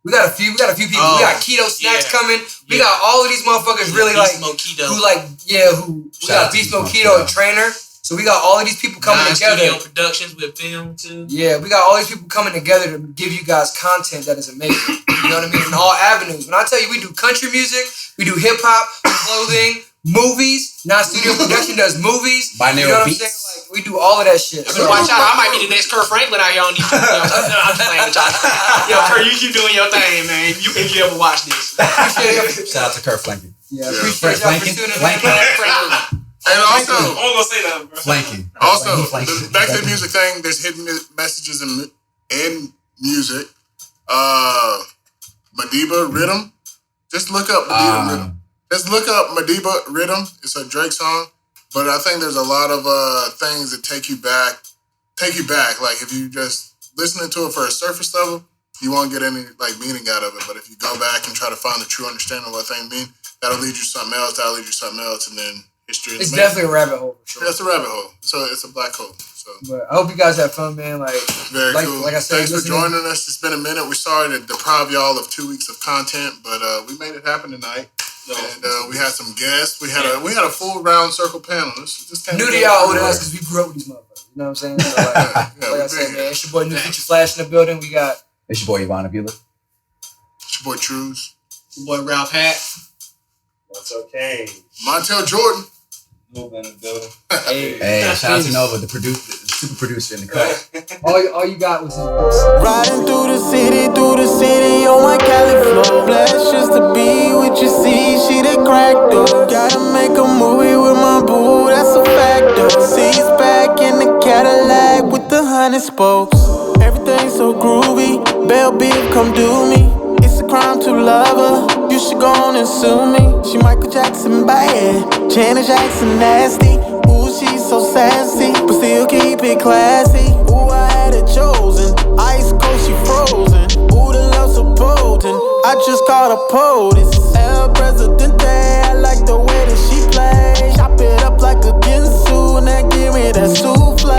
We got a few people. We got keto snacks coming. We got all of these motherfuckers really Beast like Mojito. we Shout got out to Beast Beast Mojito, Mojito. a trainer. So we got all of these people coming together. Studio Productions with film too. Yeah, we got all these people coming together to give you guys content that is amazing. You know what I mean? In all avenues. When I tell you we do country music, we do hip hop, clothing, movies. Now Studio Production does movies. Binaural you know what beats. I'm saying? Like, we do all of that shit. I mean, watch out! I might be the next Kurt Franklin out here on YouTube. No, I'm just playing with y'all. Yo, Kurt, you keep doing your thing, man. If you ever watch this, Shout out to Kurt Flanking. Yeah, Yeah. appreciate y'all for tuning in. And also, I'm gonna say that, bro. Flanking. Also, Flanking. back to the music thing, there's hidden messages in music. Madiba Rhythm. Just look up Madiba Rhythm. Just look up Madiba Rhythm. It's a Drake song. But I think there's a lot of things that take you back. Like, if you just listening to it for a surface level, you won't get any like meaning out of it. But if you go back and try to find the true understanding of what things mean, that'll lead you to something else. And then history. It's definitely a rabbit hole for sure. That's a rabbit hole. So it's a black hole. So But I hope you guys have fun, man. Like, very like, cool. Like I said, Thanks for listening- joining us. It's been a minute. We're sorry to deprive y'all of 2 weeks of content, but we made it happen tonight. And we had some guests. We had a full round circle panel. This New to y'all old ass, because we grew up with these motherfuckers. You know what I'm saying? So, like I said, man, it's your boy New Future Flash in the building. We got It's your boy Ivana Bueller. It's your boy Trues. your boy Ralph Hat. That's okay. Montel Jordan. Moving in the building. Hey, shout out to Nova, the super producer in the cut. all you got was his Riding through the city on my Cali flow. Blessed just to be with you, see, she the crack though. Gotta make a movie with my boo, that's a fact though. Seats back in the Cadillac with the 100 spokes. Everything so groovy, Bell Beef come do me. It's a crime to love her, you should go on and sue me. She Michael Jackson bad, Janet Jackson nasty. Ooh, she's so sassy, but still keep it classy. Ooh, I had it chosen, ice cold, she frozen. Ooh, the love so potent, I just caught a POTUS. El Presidente, I like the way that she plays. Chop it up like a Ginsu, and then give me that souffle.